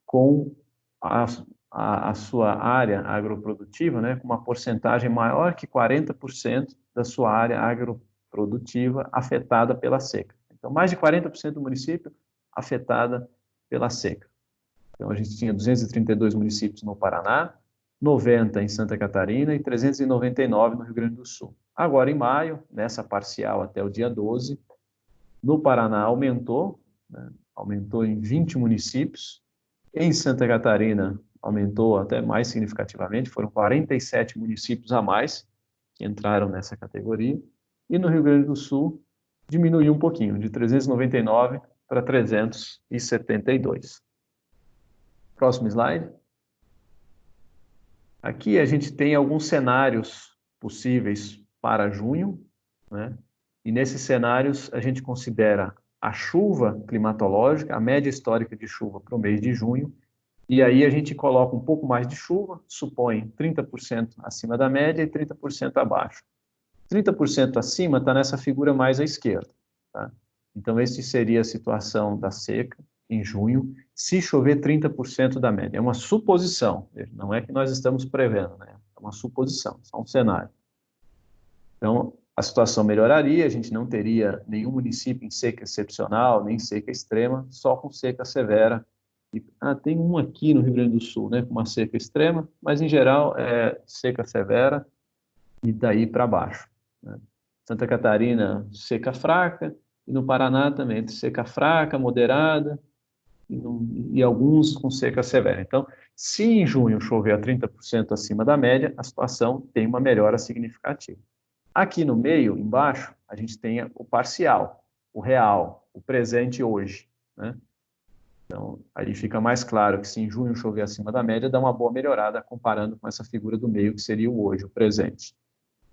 com a sua área agroprodutiva, né, com uma porcentagem maior que 40% da sua área agroprodutiva afetada pela seca. Então, mais de 40% do município afetada pela seca. Então, a gente tinha 232 municípios no Paraná, 90 em Santa Catarina e 399 no Rio Grande do Sul. Agora, em maio, nessa parcial até o dia 12, no Paraná aumentou, né? Aumentou em 20 municípios. Em Santa Catarina, aumentou até mais significativamente, foram 47 municípios a mais que entraram nessa categoria. E no Rio Grande do Sul, diminuiu um pouquinho, de 399 para 372. Próximo slide. Aqui a gente tem alguns cenários possíveis para junho, né? E nesses cenários a gente considera a chuva climatológica, a média histórica de chuva para o mês de junho, e aí a gente coloca um pouco mais de chuva, supõe 30% acima da média e 30% abaixo. 30% acima está nessa figura mais à esquerda, tá? Então, essa seria a situação da seca em junho, se chover 30% da média. É uma suposição, não é que nós estamos prevendo, né? É uma suposição, só um cenário. Então, a situação melhoraria, a gente não teria nenhum município em seca excepcional, nem seca extrema, só com seca severa. Tem um aqui no Rio Grande do Sul, né, com uma seca extrema, mas em geral é seca severa e daí para baixo, né? Santa Catarina, seca fraca, e no Paraná também, seca fraca, moderada, e alguns com seca severa. Então, se em junho chover a 30% acima da média, a situação tem uma melhora significativa. Aqui no meio, embaixo, a gente tem o parcial, o real, o presente hoje, né? Então, aí fica mais claro que se em junho chover acima da média, dá uma boa melhorada comparando com essa figura do meio, que seria o hoje, o presente.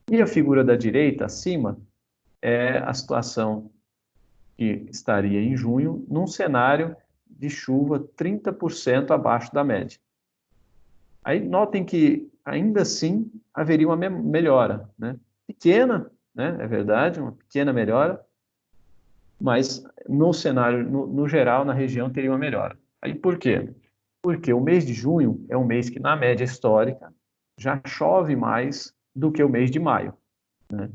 E a figura da direita, acima, é a situação que estaria em junho, num cenário de chuva 30% abaixo da média. Aí notem que, ainda assim, haveria uma melhora, né? Pequena, né? É verdade, uma pequena melhora, mas no cenário, no geral, na região, teria uma melhora. Aí por quê? Porque o mês de junho é um mês que, na média histórica, já chove mais do que o mês de maio, né?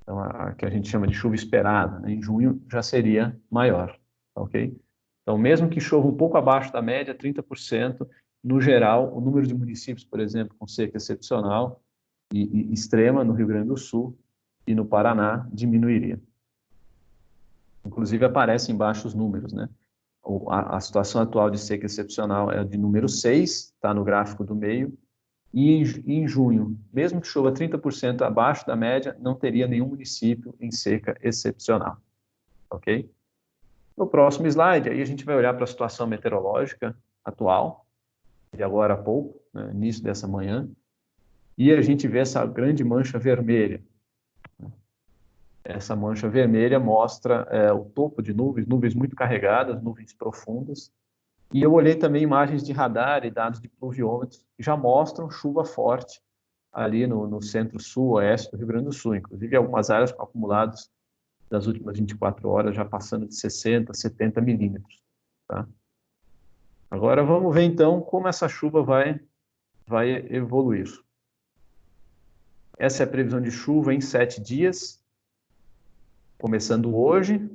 Então, a que a gente chama de chuva esperada, né? Em junho já seria maior, ok? Então, mesmo que chova um pouco abaixo da média, 30%, no geral, o número de municípios, por exemplo, com seca excepcional e extrema no Rio Grande do Sul e no Paraná diminuiria. Inclusive, aparecem embaixo os números, né? A situação atual de seca excepcional é de número 6, está no gráfico do meio, e em junho, mesmo que chova 30% abaixo da média, não teria nenhum município em seca excepcional, ok? No próximo slide, aí a gente vai olhar para a situação meteorológica atual, de agora a pouco, né, início dessa manhã, e a gente vê essa grande mancha vermelha. Essa mancha vermelha mostra o topo de nuvens, nuvens muito carregadas, nuvens profundas, e eu olhei também imagens de radar e dados de pluviômetros, que já mostram chuva forte ali no centro-sul, oeste do Rio Grande do Sul, inclusive algumas áreas com acumulados das últimas 24 horas, já passando de 60, 70 milímetros, tá? Agora vamos ver, então, como essa chuva vai evoluir. Essa é a previsão de chuva em 7 dias, começando hoje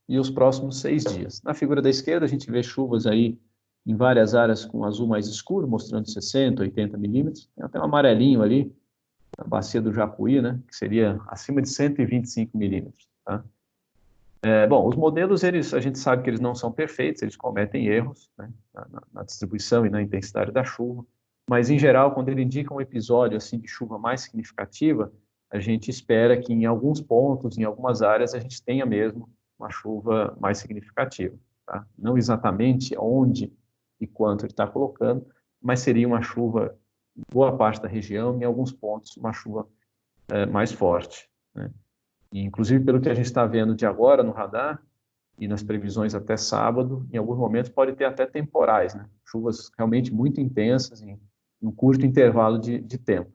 e os próximos 6 dias. Na figura da esquerda, a gente vê chuvas aí em várias áreas com azul mais escuro, mostrando 60, 80 milímetros. Tem até um amarelinho ali, na bacia do Japuí, né, que seria acima de 125 milímetros, tá? Bom, os modelos, a gente sabe que eles não são perfeitos, eles cometem erros, né, na distribuição e na intensidade da chuva, mas, em geral, quando ele indica um episódio assim, de chuva mais significativa, a gente espera que em alguns pontos, em algumas áreas, a gente tenha mesmo uma chuva mais significativa, tá? Não exatamente onde e quanto ele está colocando, mas seria uma chuva em boa parte da região, em alguns pontos, uma chuva mais forte, né? E, inclusive, pelo que a gente está vendo de agora no radar, e nas previsões até sábado, em alguns momentos pode ter até temporais, né? Chuvas realmente muito intensas em um curto intervalo de tempo.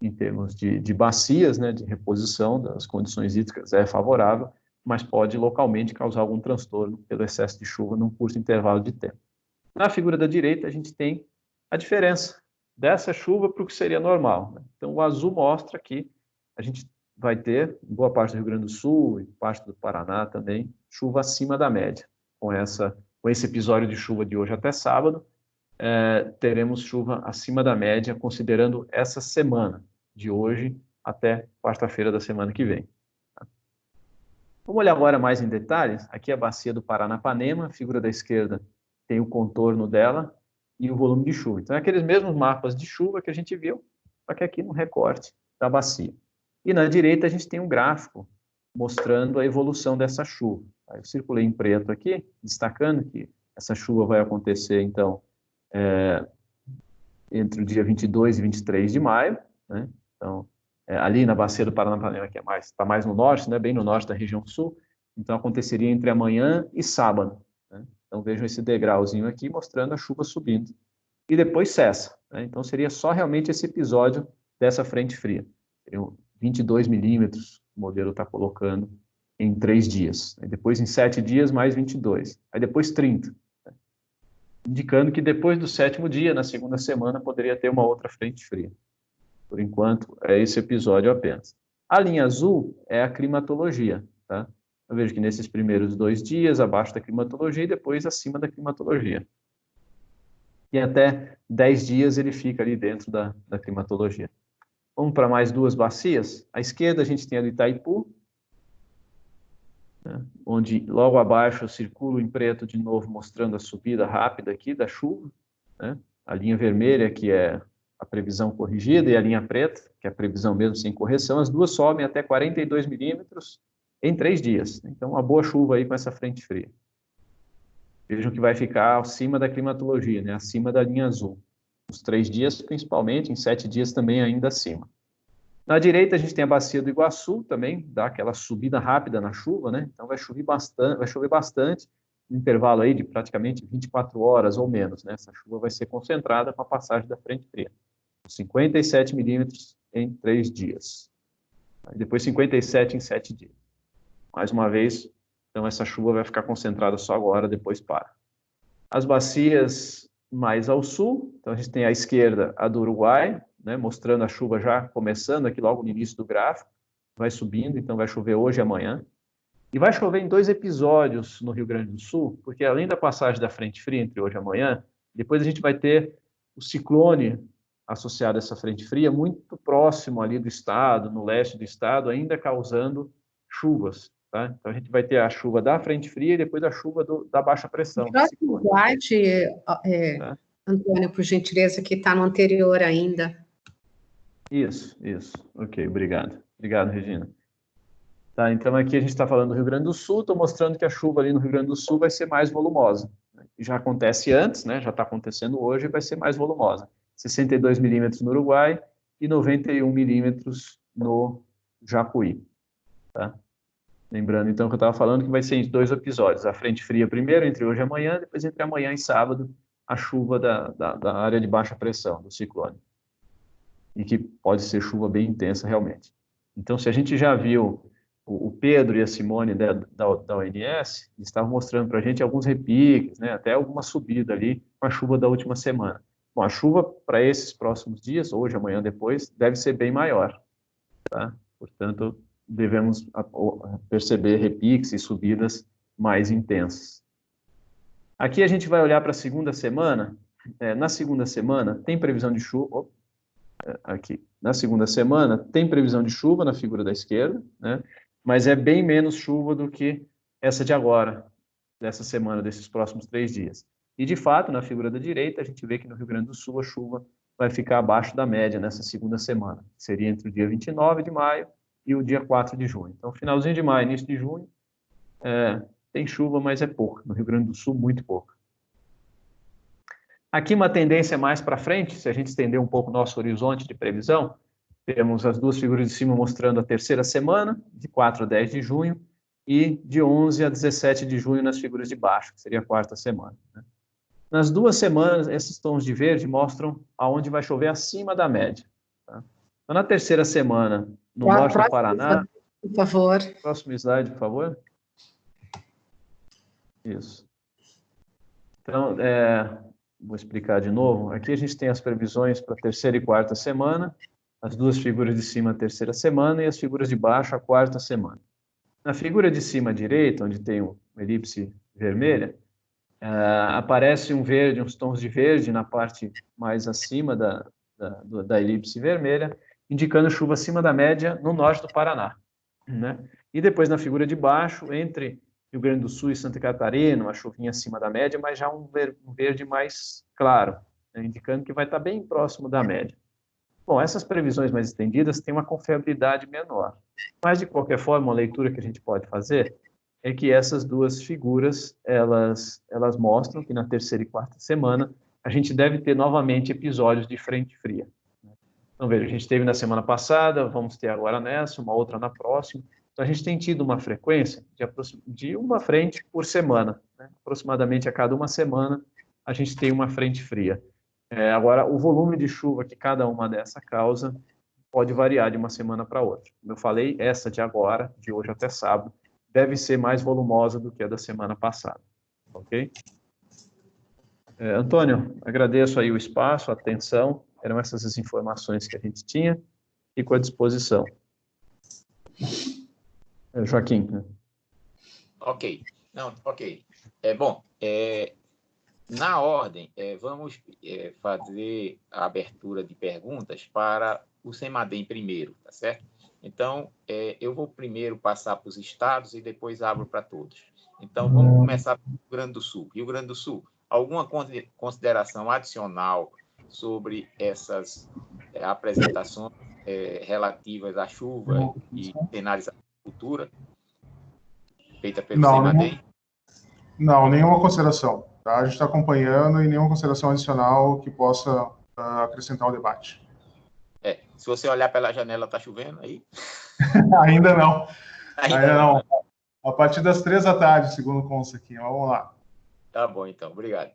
Em termos de bacias, né, de reposição das condições hídricas é favorável, mas pode localmente causar algum transtorno pelo excesso de chuva num curto intervalo de tempo. Na figura da direita, a gente tem a diferença dessa chuva para o que seria normal, né? Então, o azul mostra que a gente vai ter, em boa parte do Rio Grande do Sul e parte do Paraná também, chuva acima da média. Com esse episódio de chuva de hoje até sábado, teremos chuva acima da média, considerando essa semana de hoje até quarta-feira da semana que vem. Tá? Vamos olhar agora mais em detalhes. Aqui é a bacia do Paranapanema, a figura da esquerda tem o contorno dela e o volume de chuva. Então, é aqueles mesmos mapas de chuva que a gente viu, só que aqui no recorte da bacia. E na direita a gente tem um gráfico mostrando a evolução dessa chuva. Eu circulei em preto aqui, destacando que essa chuva vai acontecer, então, entre o dia 22 e 23 de maio, né? Então, ali na bacia do Paranapanema, que está mais no norte, né? Bem no norte da região sul, então aconteceria entre amanhã e sábado, né? Então, vejam esse degrauzinho aqui, mostrando a chuva subindo. E depois cessa, né? Então, seria só realmente esse episódio dessa frente fria. Seriam 22 milímetros, o modelo está colocando, em 3 dias. Aí depois, em 7 dias, mais 22. Aí depois, 30. Né? Indicando que depois do 7º dia, na segunda semana, poderia ter uma outra frente fria. Por enquanto, é esse episódio apenas. A linha azul é a climatologia, tá? Eu vejo que nesses primeiros 2 dias, abaixo da climatologia, e depois acima da climatologia. E até 10 dias ele fica ali dentro da climatologia. Vamos para mais 2 bacias. À esquerda a gente tem a do Itaipu, né, onde logo abaixo eu circulo em preto de novo, mostrando a subida rápida aqui da chuva. Né, a linha vermelha, que é a previsão corrigida, e a linha preta, que é a previsão mesmo sem correção. As duas sobem até 42 milímetros em 3 dias. Então, uma boa chuva aí com essa frente fria. Vejam que vai ficar acima da climatologia, né, acima da linha azul. Nos 3 dias, principalmente, em 7 dias também ainda acima. Na direita, a gente tem a bacia do Iguaçu, também dá aquela subida rápida na chuva, né? Então vai chover bastante, no intervalo aí de praticamente 24 horas ou menos, né? Essa chuva vai ser concentrada com a passagem da frente fria. 57 milímetros em 3 dias. Aí depois 57 em 7 dias. Mais uma vez, então essa chuva vai ficar concentrada só agora, depois para. As bacias mais ao sul, então a gente tem à esquerda a do Uruguai, né, mostrando a chuva já começando aqui logo no início do gráfico, vai subindo, então vai chover hoje e amanhã. E vai chover em 2 episódios no Rio Grande do Sul, porque além da passagem da frente fria entre hoje e amanhã, depois a gente vai ter o ciclone associado a essa frente fria muito próximo ali do estado, no leste do estado, ainda causando chuvas. Tá? Então a gente vai ter a chuva da frente fria e depois a chuva da baixa pressão. Tá? Antônio, por gentileza, que está no anterior ainda. Isso. Ok, obrigado. Obrigado, Regina. Tá, então aqui a gente está falando do Rio Grande do Sul, estou mostrando que a chuva ali no Rio Grande do Sul vai ser mais volumosa. Já acontece antes, né? Já está acontecendo hoje, vai ser mais volumosa. 62 milímetros no Uruguai e 91 milímetros no Jacuí. Tá? Lembrando, então, que eu estava falando que vai ser em 2 episódios. A frente fria primeiro, entre hoje e amanhã, depois entre amanhã e sábado, a chuva da área de baixa pressão, do ciclone. E que pode ser chuva bem intensa, realmente. Então, se a gente já viu o Pedro e a Simone da ONS, estavam mostrando para a gente alguns repiques, né, até alguma subida ali com a chuva da última semana. Bom, a chuva para esses próximos dias, hoje, amanhã, depois, deve ser bem maior. Tá? Portanto, devemos perceber repiques e subidas mais intensas. Aqui a gente vai olhar para a segunda semana. Na segunda semana, tem previsão de chuva. Aqui. Na segunda semana, tem previsão de chuva na figura da esquerda, né? Mas é bem menos chuva do que essa de agora, dessa semana, desses próximos 3 dias. E, de fato, na figura da direita, a gente vê que no Rio Grande do Sul a chuva vai ficar abaixo da média nessa segunda semana. Seria entre o dia 29 de maio e o dia 4 de junho. Então, finalzinho de maio, início de junho, tem chuva, mas é pouco. No Rio Grande do Sul, muito pouco. Aqui uma tendência mais para frente, se a gente estender um pouco o nosso horizonte de previsão, temos as 2 figuras de cima mostrando a terceira semana, de 4 a 10 de junho, e de 11 a 17 de junho nas figuras de baixo, que seria a 4ª semana. Né? Nas 2 semanas, esses tons de verde mostram aonde vai chover acima da média. Tá? Então, na terceira semana, no norte do Paraná... Por favor. Próximo slide, por favor. Isso. Então, vou explicar de novo. Aqui a gente tem as previsões para a terceira e 4ª semana, as 2 figuras de cima a terceira semana e as figuras de baixo a 4ª semana. Na figura de cima à direita, onde tem uma elipse vermelha, aparece um verde, uns tons de verde na parte mais acima da elipse vermelha, indicando chuva acima da média no norte do Paraná, né? E depois na figura de baixo, entre Rio Grande do Sul e Santa Catarina, uma chuvinha acima da média, mas já um verde mais claro, né? Indicando que vai estar bem próximo da média. Bom, essas previsões mais estendidas têm uma confiabilidade menor, mas de qualquer forma, a leitura que a gente pode fazer é que essas duas figuras, elas mostram que na terceira e quarta semana a gente deve ter novamente episódios de frente fria. Então, veja, a gente teve na semana passada, vamos ter agora nessa, uma outra na próxima. Então, a gente tem tido uma frequência de uma frente por semana, né? Aproximadamente a cada uma semana a gente tem uma frente fria. Agora, o volume de chuva que cada uma dessa causa pode variar de uma semana para outra. Como eu falei, essa de agora, de hoje até sábado, deve ser mais volumosa do que a da semana passada. Ok? Antônio, agradeço aí o espaço, a atenção. Eram essas as informações que a gente tinha. Fico à disposição. Joaquim. Né? Ok. Não, ok. Bom, na ordem, vamos fazer a abertura de perguntas para o CEMADEM primeiro, tá certo? Então, eu vou primeiro passar para os estados e depois abro para todos. Então, vamos começar pelo Rio Grande do Sul. Rio Grande do Sul, alguma consideração adicional sobre essas apresentações relativas à chuva e cenários da agricultura feita pelo CEMADEM? Não, nenhuma consideração. Tá? A gente está acompanhando e nenhuma consideração adicional que possa acrescentar ao debate. Se você olhar pela janela, está chovendo aí? Ainda não. Ainda não. A partir das 3 da tarde, segundo consta aqui. Vamos lá. Tá bom, então. Obrigado.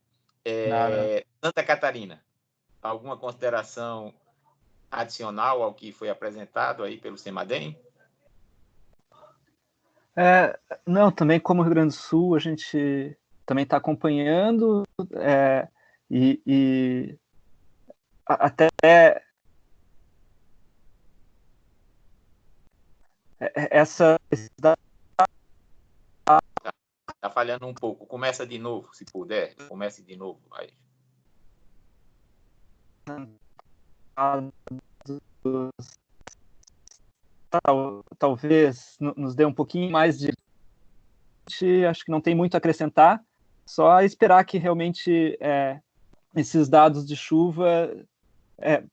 Santa Catarina, alguma consideração adicional ao que foi apresentado aí pelo CEMADEM? Não, também como Rio Grande do Sul, a gente também está acompanhando e até essa... Tá falhando um pouco. Começa de novo, se puder. Comece de novo. Vai. Talvez nos dê um pouquinho mais de... Acho que não tem muito a acrescentar. Só esperar que realmente esses dados de chuva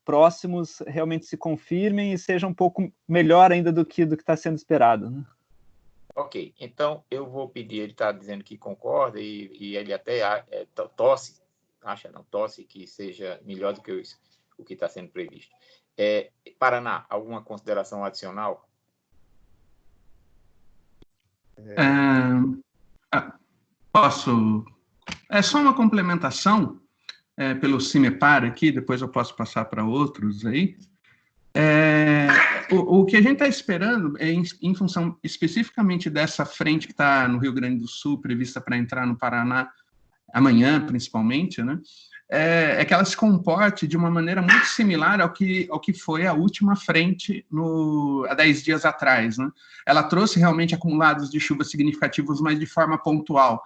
próximos realmente se confirmem e sejam um pouco melhor ainda do que está sendo esperado, né? Ok, então eu vou pedir, ele está dizendo que concorda e ele até tosse que seja melhor do que o que está sendo previsto. Paraná, alguma consideração adicional? Posso? É só uma complementação pelo CIMEPAR aqui, depois eu posso passar para outros aí. O que a gente está esperando, em função especificamente dessa frente que está no Rio Grande do Sul, prevista para entrar no Paraná amanhã, principalmente, né, é que ela se comporte de uma maneira muito similar ao que foi a última frente há 10 dias atrás. Né? Ela trouxe realmente acumulados de chuvas significativos, mas de forma pontual.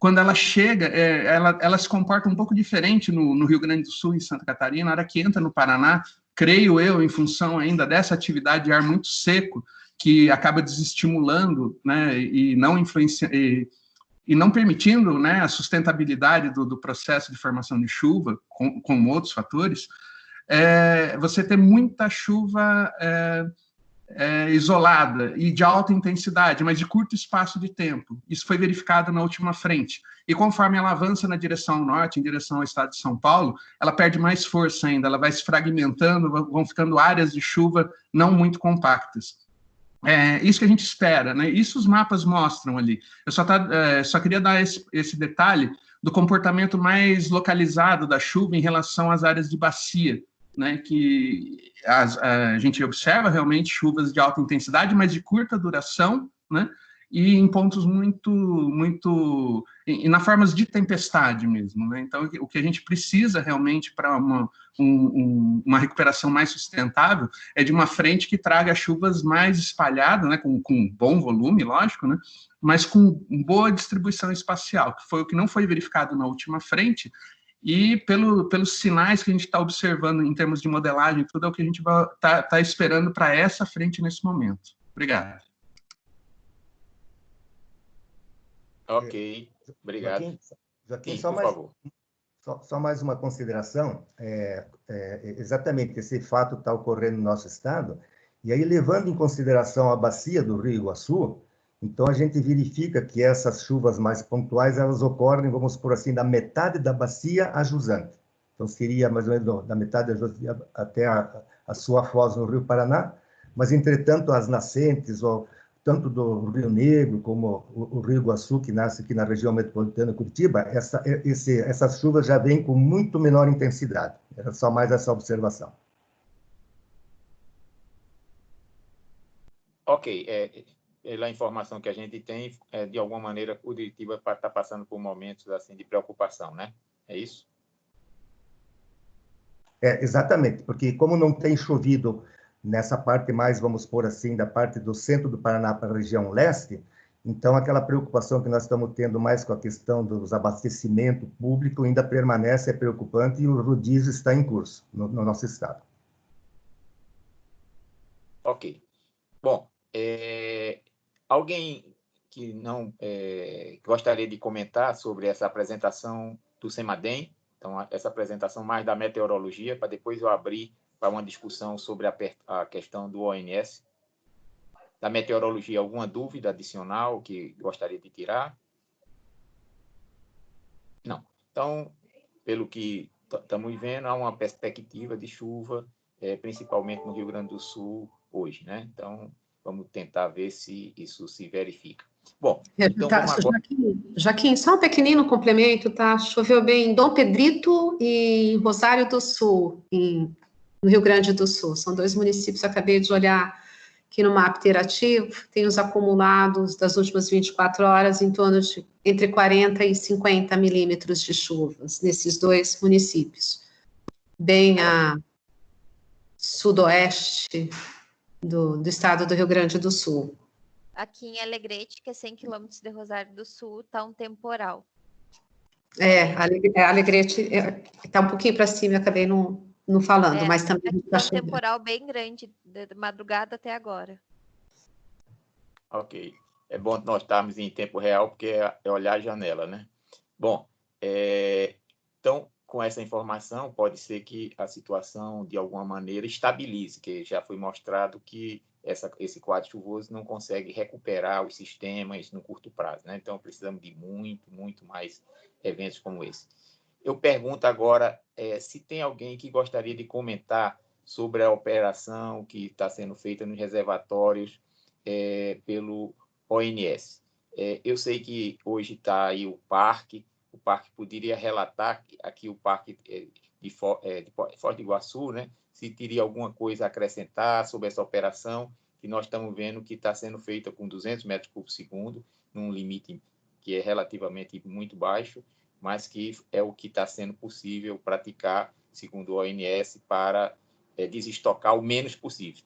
Quando ela chega, ela se comporta um pouco diferente no Rio Grande do Sul e Santa Catarina. Na hora que entra no Paraná, creio eu, em função ainda dessa atividade de ar muito seco, que acaba desestimulando, né, e não permitindo, né, a sustentabilidade do processo de formação de chuva, com outros fatores, você tem muita chuva isolada e de alta intensidade, mas de curto espaço de tempo. Isso foi verificado na última frente. E conforme ela avança na direção norte, em direção ao estado de São Paulo, ela perde mais força ainda, ela vai se fragmentando, vão ficando áreas de chuva não muito compactas. Isso que a gente espera, né? Isso os mapas mostram ali. Eu só queria dar esse detalhe do comportamento mais localizado da chuva em relação às áreas de bacia, né, que a gente observa realmente chuvas de alta intensidade, mas de curta duração, né, e em pontos e na formas de tempestade mesmo, né? Então, o que a gente precisa realmente para uma recuperação mais sustentável é de uma frente que traga chuvas mais espalhadas, né, com bom volume, lógico, né, mas com boa distribuição espacial, que foi o que não foi verificado na última frente, E pelos sinais que a gente está observando em termos de modelagem, tudo é o que a gente está esperando para essa frente nesse momento. Obrigado. Ok, obrigado. Joaquim, Sim, por favor. Só mais uma consideração. Exatamente, esse fato está ocorrendo no nosso estado, e aí, levando em consideração a bacia do Rio Iguaçu, então a gente verifica que essas chuvas mais pontuais, elas ocorrem, vamos por assim, da metade da bacia a jusante. Então, seria mais ou menos da metade da jusante até a sua foz no Rio Paraná, mas, entretanto, as nascentes, tanto do Rio Negro como o Rio Iguaçu, que nasce aqui na região metropolitana de Curitiba, essas chuvas já vêm com muito menor intensidade. Era só mais essa observação. Ok, pela informação que a gente tem, de alguma maneira, Curitiba está passando por momentos assim, de preocupação, né? É isso? Exatamente, porque como não tem chovido nessa parte mais, vamos pôr assim, da parte do centro do Paraná para a região leste, então aquela preocupação que nós estamos tendo mais com a questão dos abastecimento público ainda permanece, é preocupante, e o rodízio está em curso no nosso estado. Ok. Bom, alguém que não gostaria de comentar sobre essa apresentação do CEMADEM, então essa apresentação mais da meteorologia, para depois eu abrir para uma discussão sobre a questão do ONS. Da meteorologia, alguma dúvida adicional que gostaria de tirar? Não. Então, pelo que estamos vendo, há uma perspectiva de chuva, principalmente no Rio Grande do Sul, hoje, né? Então, vamos tentar ver se isso se verifica. Bom, então vamos agora... Joaquim, só um pequenino complemento, tá? Choveu bem em Dom Pedrito e em Rosário do Sul, no Rio Grande do Sul. São 2 municípios, acabei de olhar aqui no mapa interativo, tem os acumulados das últimas 24 horas em torno de entre 40 e 50 milímetros de chuvas nesses 2 municípios, bem a sudoeste do estado do Rio Grande do Sul. Aqui em Alegrete, que é 100 quilômetros de Rosário do Sul, está um temporal. Alegrete está um pouquinho para cima, eu acabei não falando, mas também está um temporal bem grande, de madrugada até agora. Ok. É bom nós estarmos em tempo real, porque é olhar a janela, né? Bom, então, com essa informação, pode ser que a situação, de alguma maneira, estabilize, que já foi mostrado que esse quadro chuvoso não consegue recuperar os sistemas no curto prazo, né? Então, precisamos de muito mais eventos como esse. Eu pergunto agora se tem alguém que gostaria de comentar sobre a operação que está sendo feita nos reservatórios pelo ONS. Eu sei que hoje está aí o parque poderia relatar aqui o parque de Foz do Iguaçu, né? Se teria alguma coisa a acrescentar sobre essa operação, que nós estamos vendo que está sendo feita com 200 metros por segundo, num limite que é relativamente muito baixo, mas que é o que está sendo possível praticar, segundo o ONS, para desestocar o menos possível.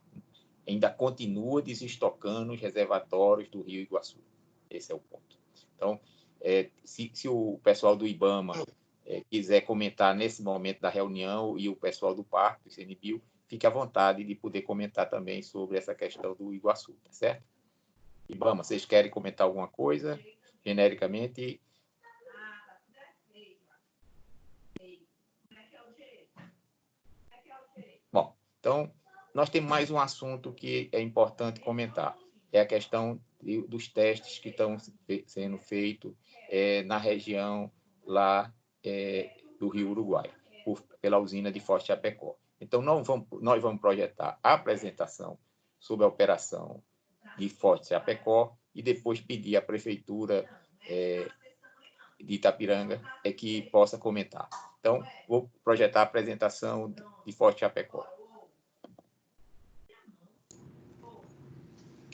Ainda continua desestocando os reservatórios do Rio Iguaçu. Esse é o ponto. Então, se o pessoal do IBAMA quiser comentar nesse momento da reunião, e o pessoal do parque, do ICMBio, fique à vontade de poder comentar também sobre essa questão do Iguaçu, tá certo? IBAMA, vocês querem comentar alguma coisa, genericamente? Bom, então, nós temos mais um assunto que é importante comentar. É a questão dos testes que estão sendo feitos na região lá do Rio Uruguai, pela usina de Forte Chapecó. Então, nós vamos projetar a apresentação sobre a operação de Forte Chapecó e depois pedir à Prefeitura de Itapiranga que possa comentar. Então, vou projetar a apresentação de Forte Chapecó.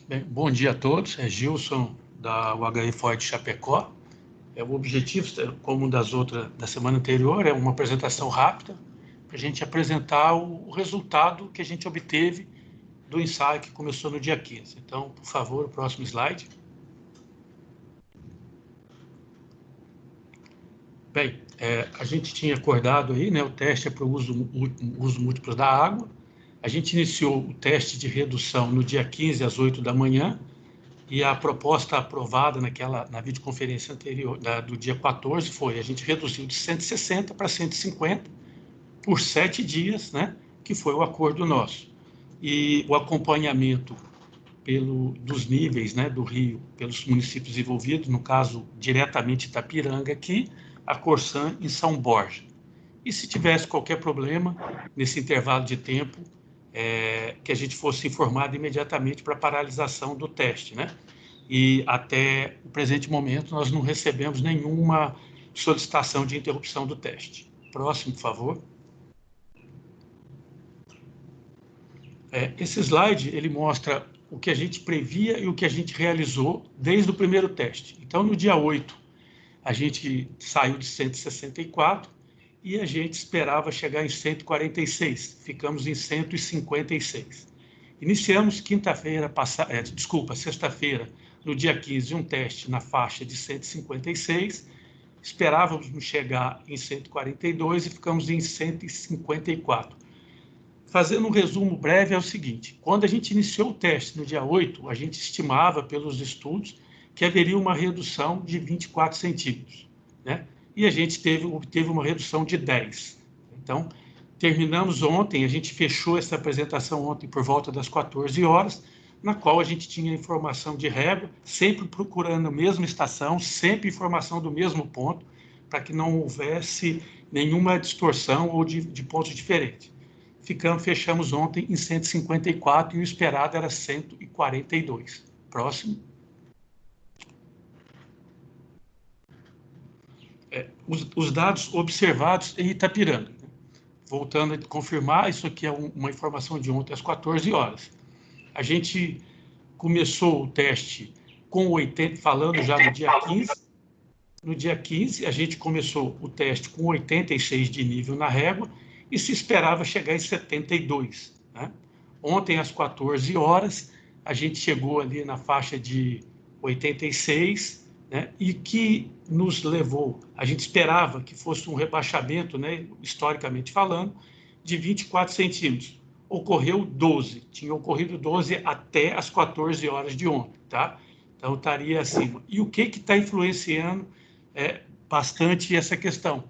Bem, bom dia a todos, é Gilson, da UHI Forte Chapecó. O objetivo, como da semana anterior, é uma apresentação rápida, para a gente apresentar o resultado que a gente obteve do ensaio que começou no dia 15. Então, por favor, o próximo slide. Bem, a gente tinha acordado aí, né, o teste é para o uso múltiplo da água. A gente iniciou o teste de redução no dia 15 às 8 da manhã, e a proposta aprovada na videoconferência anterior, do dia 14, foi: a gente reduziu de 160 para 150 por 7 dias, né, que foi o acordo nosso. E o acompanhamento dos níveis, né, do rio pelos municípios envolvidos, no caso, diretamente Itapiranga aqui, a Corsan em São Borja. E se tivesse qualquer problema nesse intervalo de tempo, que a gente fosse informado imediatamente para a paralisação do teste, né? E até o presente momento nós não recebemos nenhuma solicitação de interrupção do teste. Próximo, por favor. Esse slide, ele mostra o que a gente previa e o que a gente realizou desde o primeiro teste. Então, no dia 8, a gente saiu de 164 e a gente esperava chegar em 146. Ficamos em 156. Iniciamos sexta-feira, no dia 15, um teste na faixa de 156. Esperávamos chegar em 142 e ficamos em 154. Fazendo um resumo breve, é o seguinte: quando a gente iniciou o teste no dia 8, a gente estimava pelos estudos que haveria uma redução de 24 centímetros, né? E a gente obteve uma redução de 10. Então, terminamos ontem, a gente fechou essa apresentação ontem por volta das 14 horas, na qual a gente tinha informação de régua, sempre procurando a mesma estação, sempre informação do mesmo ponto, para que não houvesse nenhuma distorção ou de pontos diferentes. Fechamos ontem em 154 e o esperado era 142. Próximo. Os dados observados em Itapiranga. Voltando a confirmar, isso aqui é uma informação de ontem às 14 horas. A gente começou o teste com 80, falando já no dia 15. No dia 15, a gente começou o teste com 86 de nível na régua, e se esperava chegar em 72. Né? Ontem, às 14 horas, a gente chegou ali na faixa de 86, né? E que nos levou, a gente esperava que fosse um rebaixamento, né, historicamente falando, de 24 centímetros. Ocorreu 12, tinha ocorrido 12 até as 14 horas de ontem, tá? Então, estaria acima. E o que está influenciando bastante essa questão?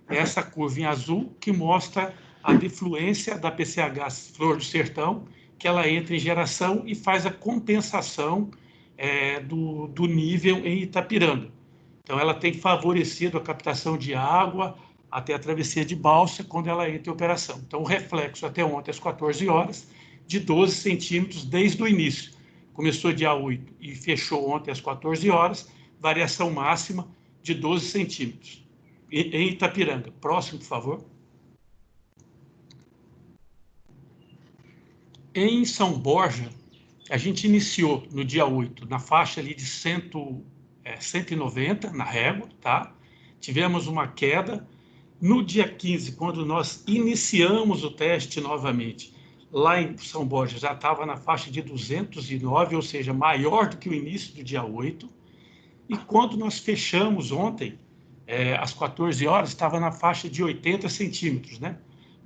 Essa curva em azul que mostra a defluência da PCH Flor do Sertão, que ela entra em geração e faz a compensação do nível em Itapiranga. Então, ela tem favorecido a captação de água até a travessia de balsa quando ela entra em operação. Então, o reflexo até ontem às 14 horas de 12 centímetros desde o início. Começou dia 8 e fechou ontem às 14 horas, variação máxima de 12 centímetros. Em Itapiranga. Próximo, por favor. Em São Borja, a gente iniciou no dia 8, na faixa ali de 190 na régua, tá? Tivemos uma queda. No dia 15, quando nós iniciamos o teste novamente, lá em São Borja já estava na faixa de 209, ou seja, maior do que o início do dia 8. E quando nós fechamos ontem, às 14 horas, estava na faixa de 80 centímetros, né,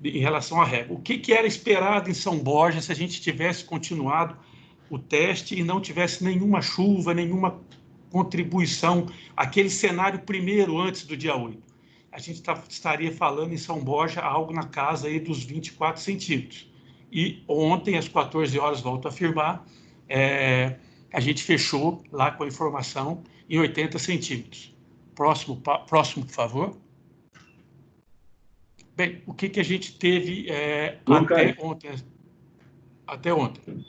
em relação à régua. O que era esperado em São Borja se a gente tivesse continuado o teste e não tivesse nenhuma chuva, nenhuma contribuição, aquele cenário primeiro, antes do dia 8? A gente estaria falando em São Borja algo na casa aí dos 24 centímetros. E ontem, às 14 horas, volto a afirmar, a gente fechou lá com a informação em 80 centímetros. Próximo, por favor. Bem, o que a gente teve até ontem?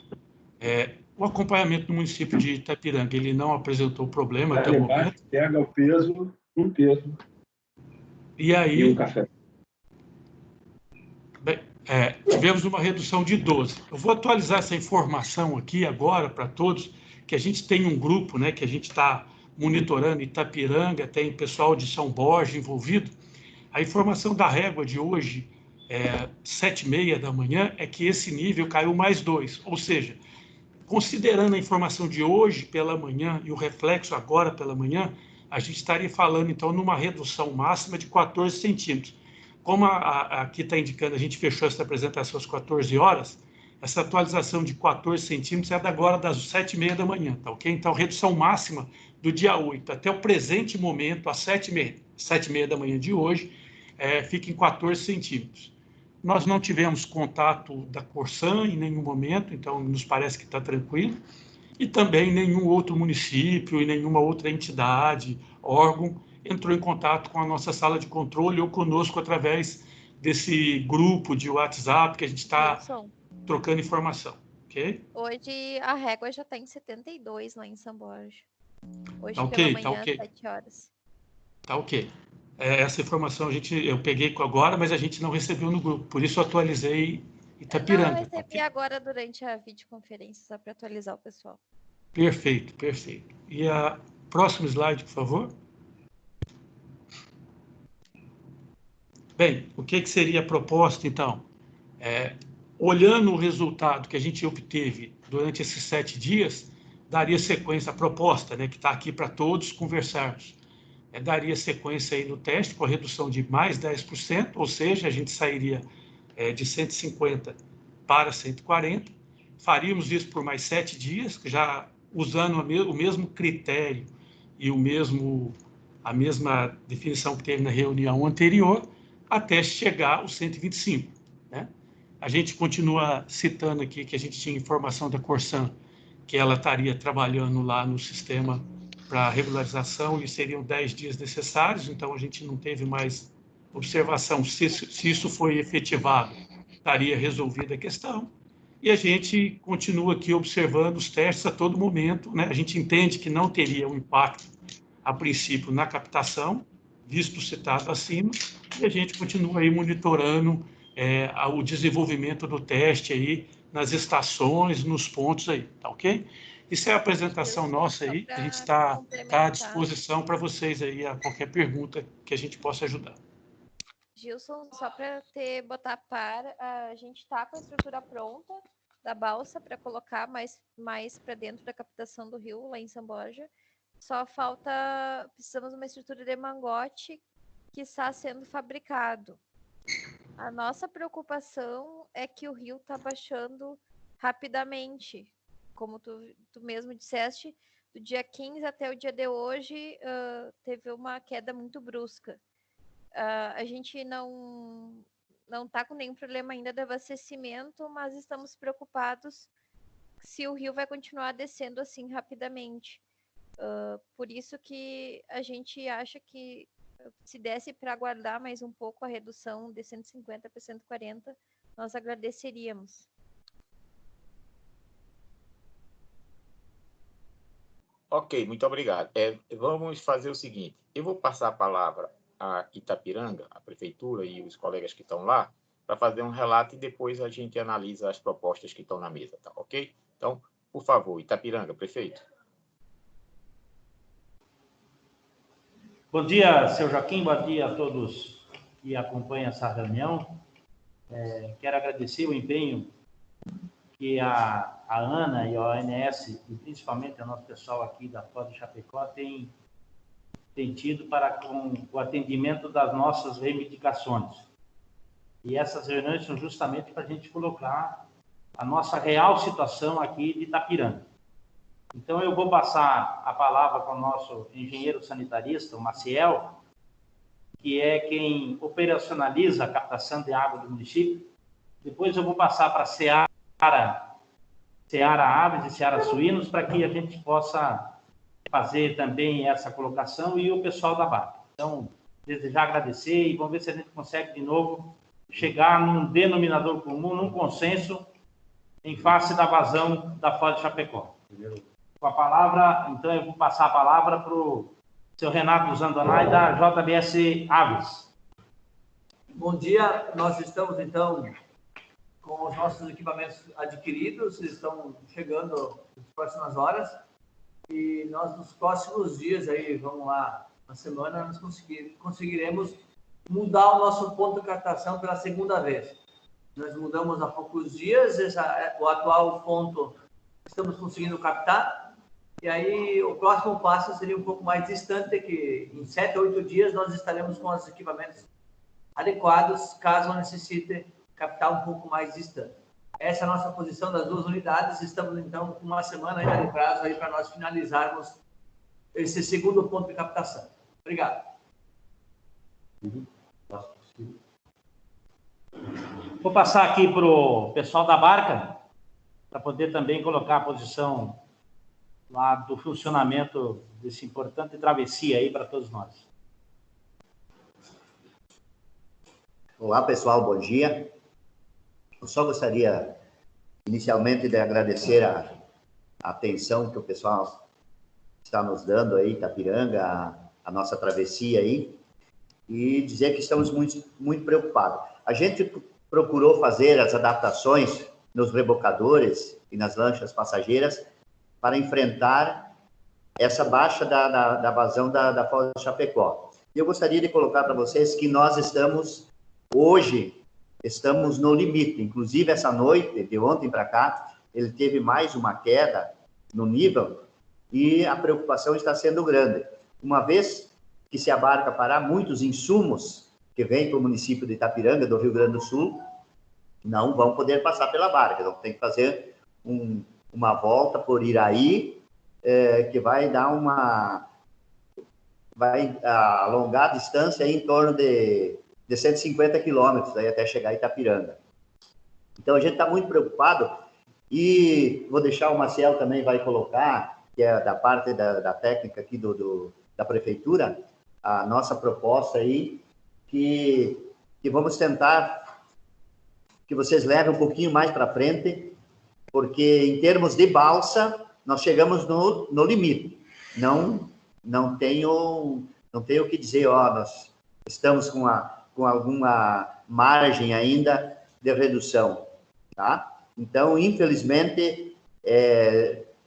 O acompanhamento no município de Itapiranga, ele não apresentou problema até o momento. Pega o peso, um peso. E aí, e um café. Bem, tivemos uma redução de 12. Eu vou atualizar essa informação aqui agora para todos, que a gente tem um grupo, né, que a gente está monitorando Itapiranga, tem pessoal de São Borja envolvido. A informação da régua de hoje, 7h30 da manhã, é que esse nível caiu mais 2, ou seja, considerando a informação de hoje pela manhã e o reflexo agora pela manhã, a gente estaria falando, então, numa redução máxima de 14 centímetros. Como aqui está indicando, a gente fechou essa apresentação às 14 horas, essa atualização de 14 centímetros é agora das 7h30 da manhã, tá ok? Então, redução máxima do dia 8 até o presente momento, às 7h30 da manhã de hoje, fica em 14 centímetros. Nós não tivemos contato da Corsan em nenhum momento, então nos parece que está tranquilo. E também nenhum outro município e nenhuma outra entidade, órgão, entrou em contato com a nossa sala de controle ou conosco através desse grupo de WhatsApp que a gente está trocando informação, ok? Hoje a régua já está em 72 lá em São Borja. Hoje Tá ok, pela manhã, tá ok. 7 horas. Tá ok. Essa informação eu peguei agora, mas a gente não recebeu no grupo, por isso eu atualizei Itapiranga. Não, eu recebi agora durante a videoconferência, só para atualizar o pessoal. Perfeito, perfeito. E a próximo slide, por favor. Bem, o que seria a proposta, então? Olhando o resultado que a gente obteve durante esses 7 dias, daria sequência à proposta, né, que está aqui para todos conversarmos. Daria sequência aí no teste com a redução de mais 10%, ou seja, a gente sairia de 150 para 140. Faríamos isso por mais 7 dias, já usando o mesmo critério e a mesma definição que teve na reunião anterior, até chegar aos 125. Né? A gente continua citando aqui que a gente tinha informação da Corsan, que ela estaria trabalhando lá no sistema para regularização e seriam 10 dias necessários, então a gente não teve mais observação se isso foi efetivado, estaria resolvida a questão. E a gente continua aqui observando os testes a todo momento, né? A gente entende que não teria um impacto, a princípio, na captação, visto o citado acima, e a gente continua aí monitorando o desenvolvimento do teste aí nas estações, nos pontos aí, tá ok? Isso é a apresentação nossa aí, a gente está à disposição para vocês aí, a qualquer pergunta que a gente possa ajudar. Gilson, só para botar a par, a gente está com a estrutura pronta da balsa para colocar mais para dentro da captação do rio, lá em São Borja. Só precisamos de uma estrutura de mangote que está sendo fabricado. A nossa preocupação é que o rio está baixando rapidamente. Como tu mesmo disseste, do dia 15 até o dia de hoje, teve uma queda muito brusca. A gente não está com nenhum problema ainda de abastecimento, mas estamos preocupados se o rio vai continuar descendo assim rapidamente. Por isso que a gente acha que se desse para aguardar mais um pouco a redução de 150 para 140, nós agradeceríamos. Ok, muito obrigado. Vamos fazer o seguinte, eu vou passar a palavra a Itapiranga, a prefeitura e os colegas que estão lá, para fazer um relato e depois a gente analisa as propostas que estão na mesa, tá ok? Então, por favor, Itapiranga, prefeito. Bom dia, seu Joaquim, bom dia a todos que acompanham essa reunião. Quero agradecer o empenho que a Ana e a ONS, e principalmente o nosso pessoal aqui da FOD Chapecó, tem tido com o atendimento das nossas reivindicações. E essas reuniões são justamente para a gente colocar a nossa real situação aqui de Itapiranga. Então, eu vou passar a palavra para o nosso engenheiro sanitarista, o Maciel, que é quem operacionaliza a captação de água do município. Depois eu vou passar para a Seara Aves e Seara Suínos, para que a gente possa fazer também essa colocação, e o pessoal da BAP. Então, desejar agradecer e vamos ver se a gente consegue, de novo, chegar num denominador comum, num consenso, em face da vazão da FOD Chapecó. Com a palavra, então, eu vou passar a palavra para o seu Renato Zandonai, da JBS Aves. Bom dia, nós estamos, então, com os nossos equipamentos adquiridos, estão chegando nas próximas horas, e nós, nos próximos dias, aí, vamos lá, na semana, nós conseguiremos mudar o nosso ponto de captação pela segunda vez. Nós mudamos há poucos dias, o atual ponto estamos conseguindo captar, E aí o próximo passo seria um pouco mais distante, que em 7 a 8 dias nós estaremos com os equipamentos adequados, caso necessite captar um pouco mais distante. Essa é a nossa posição das 2 unidades. Estamos, então, com uma semana ainda de prazo aí para nós finalizarmos esse segundo ponto de captação. Obrigado. Vou passar aqui para o pessoal da barca, para poder também colocar a posição lá do funcionamento desse importante travessia aí para todos nós. Olá, pessoal, bom dia. Eu só gostaria, inicialmente, de agradecer a atenção que o pessoal está nos dando aí, Itapiranga, a nossa travessia aí, e dizer que estamos muito preocupados. A gente procurou fazer as adaptações nos rebocadores e nas lanchas passageiras para enfrentar essa baixa da vazão da Foz do Chapecó. E eu gostaria de colocar para vocês que nós hoje estamos no limite. Inclusive, essa noite, de ontem para cá, ele teve mais uma queda no nível e a preocupação está sendo grande. Uma vez que se a barca parar, muitos insumos que vêm para o município de Itapiranga, do Rio Grande do Sul, não vão poder passar pela barca. Então, tem que fazer uma volta por Iraí, que vai dar vai alongar a distância em torno de 150 quilômetros, até chegar a Itapiranga. Então, a gente está muito preocupado, e vou deixar o Marcelo também vai colocar, que é da parte da técnica aqui da prefeitura, a nossa proposta aí, que vamos tentar que vocês levem um pouquinho mais para frente, porque em termos de balsa, nós chegamos no limite. Não tenho o que dizer, nós estamos com alguma margem ainda de redução, tá? Então, infelizmente,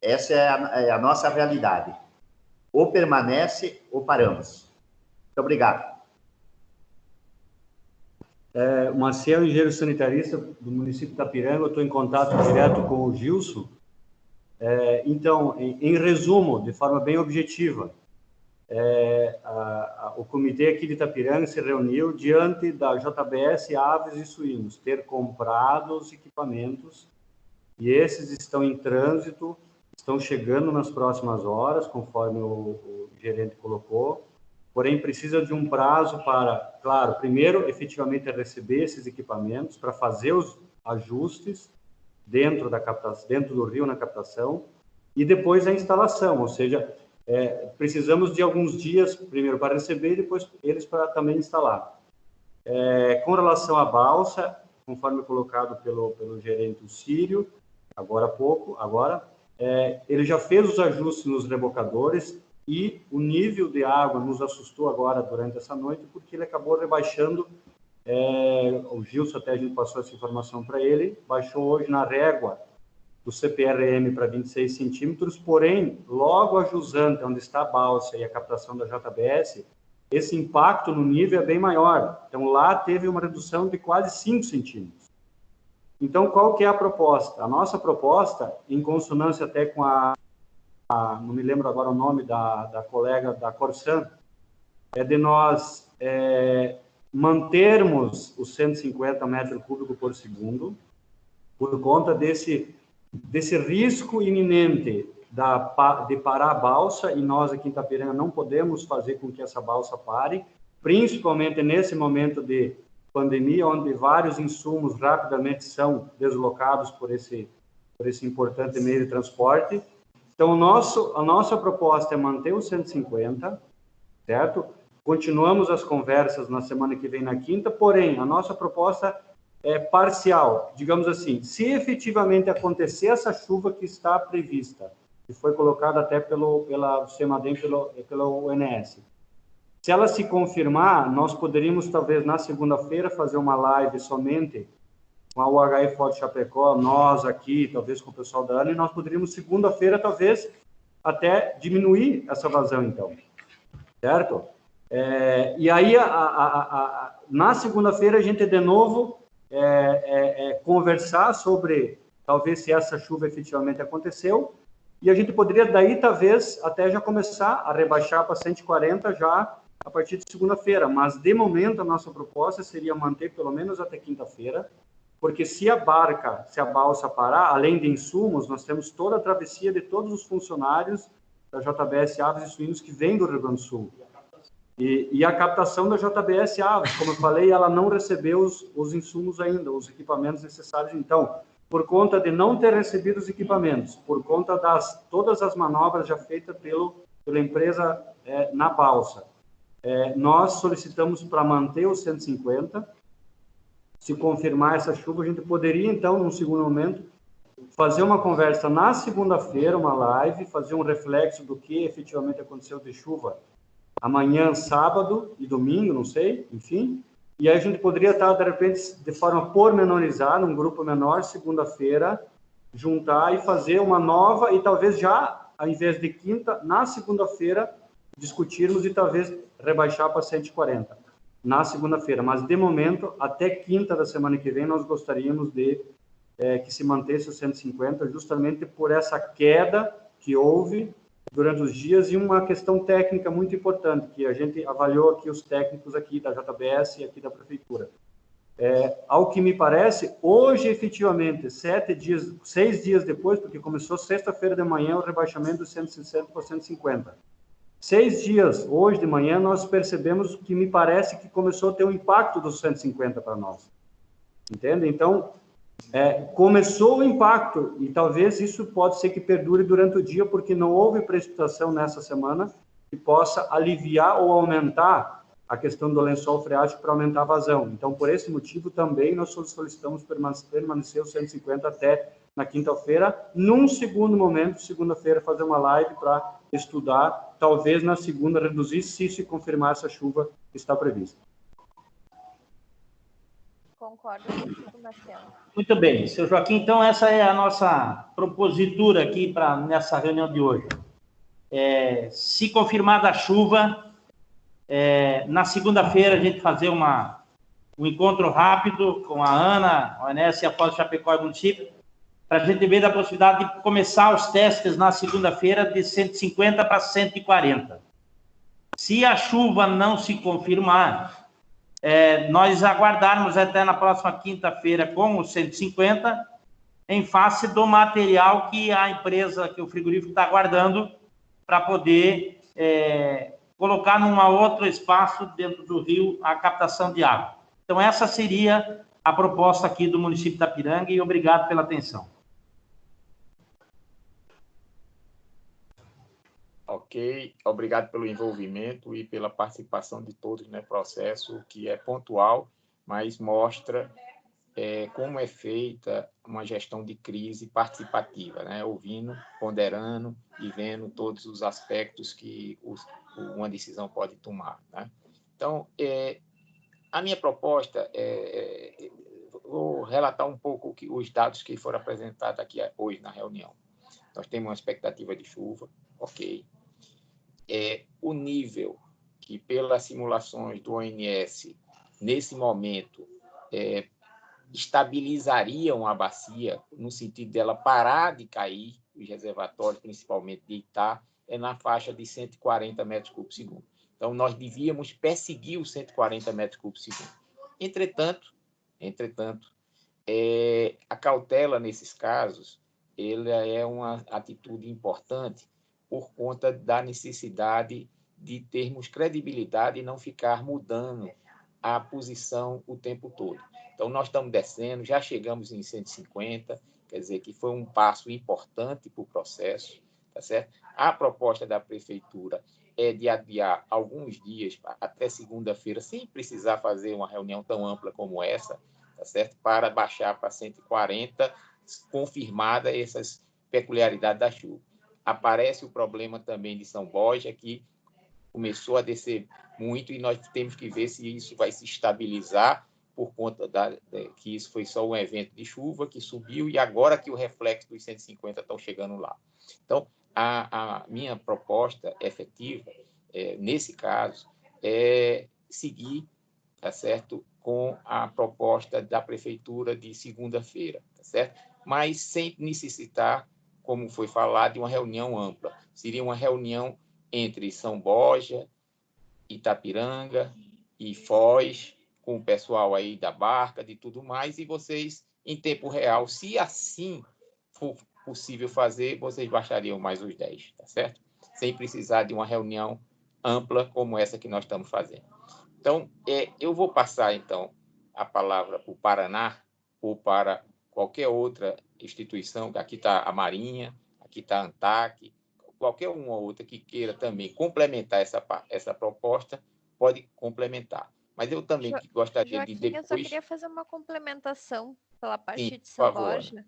essa é a nossa realidade. Ou permanece ou paramos. Muito obrigado. Marcelo, engenheiro sanitarista do município de Itapiranga, eu estou em contato direto com o Gilson. Então, em resumo, de forma bem objetiva, o comitê aqui de Itapiranga se reuniu diante da JBS Aves e Suínos ter comprado os equipamentos, e esses estão em trânsito, estão chegando nas próximas horas, conforme o gerente colocou, porém precisa de um prazo para, claro, primeiro, efetivamente receber esses equipamentos, para fazer os ajustes dentro do rio na captação, e depois a instalação, ou seja, precisamos de alguns dias, primeiro para receber e depois eles para também instalar. Com relação à balsa, conforme colocado pelo gerente Sírio, agora há pouco, ele já fez os ajustes nos rebocadores, e o nível de água nos assustou agora durante essa noite, porque ele acabou rebaixando, o Gilson até a gente passou essa informação para ele, baixou hoje na régua do CPRM para 26 centímetros, porém, logo a jusante, onde está a balsa e a captação da JBS, esse impacto no nível é bem maior. Então, lá teve uma redução de quase 5 centímetros. Então, qual que é a proposta? A nossa proposta, em consonância até com não me lembro agora o nome da colega da Corsan, é de nós mantermos os 150 metros cúbicos por segundo, por conta desse risco iminente de parar a balsa, e nós aqui em Itapiranga não podemos fazer com que essa balsa pare, principalmente nesse momento de pandemia, onde vários insumos rapidamente são deslocados por esse importante meio de transporte. Então, a nossa proposta é manter os 150, certo? Continuamos as conversas na semana que vem, na quinta, porém, a nossa proposta é parcial, digamos assim. Se efetivamente acontecer essa chuva que está prevista, que foi colocada até pela CEMADEM, pelo ONS, se ela se confirmar, nós poderíamos, talvez, na segunda-feira, fazer uma live somente com a UHF Foz de Chapecó, nós aqui, talvez com o pessoal da ANA, e nós poderíamos, segunda-feira, talvez, até diminuir essa vazão, então. Certo? E aí, na segunda-feira, a gente, de novo, conversar sobre, talvez, se essa chuva efetivamente aconteceu, e a gente poderia daí, talvez, até já começar a rebaixar para 140 já a partir de segunda-feira, mas de momento a nossa proposta seria manter pelo menos até quinta-feira, porque se a balsa parar, além de insumos, nós temos toda a travessia de todos os funcionários da JBS Aves e Suínos que vêm do Rio Grande do Sul. E a captação da JBS Aves, como eu falei, ela não recebeu os insumos ainda, os equipamentos necessários. Então, por conta de não ter recebido os equipamentos, por conta das todas as manobras já feitas pela empresa na balsa, nós solicitamos para manter os 150. Se confirmar essa chuva, a gente poderia, então, num segundo momento, fazer uma conversa na segunda-feira, uma live, fazer um reflexo do que efetivamente aconteceu de chuva amanhã, sábado e domingo, não sei, enfim. E aí a gente poderia estar, de repente, de forma pormenorizada, um grupo menor, segunda-feira, juntar e fazer uma nova, e talvez já, ao invés de quinta, na segunda-feira, discutirmos e talvez rebaixar para 140 na segunda-feira. Mas, de momento, até quinta da semana que vem, nós gostaríamos de que se mantesse os 150, justamente por essa queda que houve durante os dias, e uma questão técnica muito importante, que a gente avaliou aqui, os técnicos aqui da JBS e aqui da Prefeitura. Ao que me parece, hoje, efetivamente, 6 dias depois, porque começou sexta-feira de manhã o rebaixamento dos 160 para 150. 6 dias, hoje de manhã, nós percebemos que me parece que começou a ter um impacto dos 150 para nós. Entende? Então, começou o impacto, e talvez isso pode ser que perdure durante o dia, porque não houve precipitação nessa semana que possa aliviar ou aumentar a questão do lençol freático para aumentar a vazão. Então, por esse motivo, também nós solicitamos permanecer os 150 até na quinta-feira. Num segundo momento, segunda-feira, fazer uma live para estudar, talvez na segunda reduzir, se confirmar essa chuva que está prevista. Concordo contigo, Marcelo. Muito bem, seu Joaquim, então essa é a nossa propositura aqui nessa reunião de hoje. Se confirmada a chuva, na segunda-feira a gente fazer um encontro rápido com a Ana, a ONS e a Foz do Chapecó e município, para a gente ver a possibilidade de começar os testes na segunda-feira de 150 para 140. Se a chuva não se confirmar, nós aguardarmos até na próxima quinta-feira com os 150, em face do material que a empresa, que o frigorífico está aguardando para poder colocar num outro espaço dentro do rio a captação de água. Então, essa seria a proposta aqui do município de Itapiranga, e obrigado pela atenção. Ok, obrigado pelo envolvimento e pela participação de todos no processo, que é pontual, mas mostra como é feita uma gestão de crise participativa, né? Ouvindo, ponderando e vendo todos os aspectos que uma decisão pode tomar, né? Então, a minha proposta vou relatar um pouco os dados que foram apresentados aqui hoje na reunião. Nós temos uma expectativa de chuva, ok. O nível que, pelas simulações do ONS, nesse momento, estabilizariam a bacia, no sentido dela parar de cair, os reservatórios, principalmente de Itá, na faixa de 140 metros cúbicos por segundo. Então, nós devíamos perseguir os 140 metros cúbicos por segundo. Entretanto, a cautela nesses casos, ela é uma atitude importante por conta da necessidade de termos credibilidade e não ficar mudando a posição o tempo todo. Então, nós estamos descendo, já chegamos em 150, quer dizer que foi um passo importante para o processo, tá certo? A proposta da Prefeitura é de adiar alguns dias, até segunda-feira, sem precisar fazer uma reunião tão ampla como essa, tá certo? Para baixar para 140, confirmada essas peculiaridades da chuva. Aparece o problema também de São Borja, que começou a descer muito, e nós temos que ver se isso vai se estabilizar por conta que isso foi só um evento de chuva que subiu, e agora que o reflexo dos 150 estão chegando lá. Então, a minha proposta efetiva, nesse caso, é seguir, tá certo, com a proposta da Prefeitura de segunda-feira, tá certo? Mas sem necessitar como foi falado, de uma reunião ampla. Seria uma reunião entre São Borja, Itapiranga e Foz, com o pessoal aí da barca, de tudo mais, e vocês, em tempo real, se assim for possível fazer, vocês baixariam mais os 10, tá certo? Sem precisar de uma reunião ampla como essa que nós estamos fazendo. Então, eu vou passar, então, a palavra para o Paraná ou para qualquer outra instituição, aqui está a Marinha, aqui está a ANTAC, qualquer uma ou outra que queira também complementar essa proposta, pode complementar. Mas eu também gostaria de depois... Eu só queria fazer uma complementação pela parte de por São favor, Borja.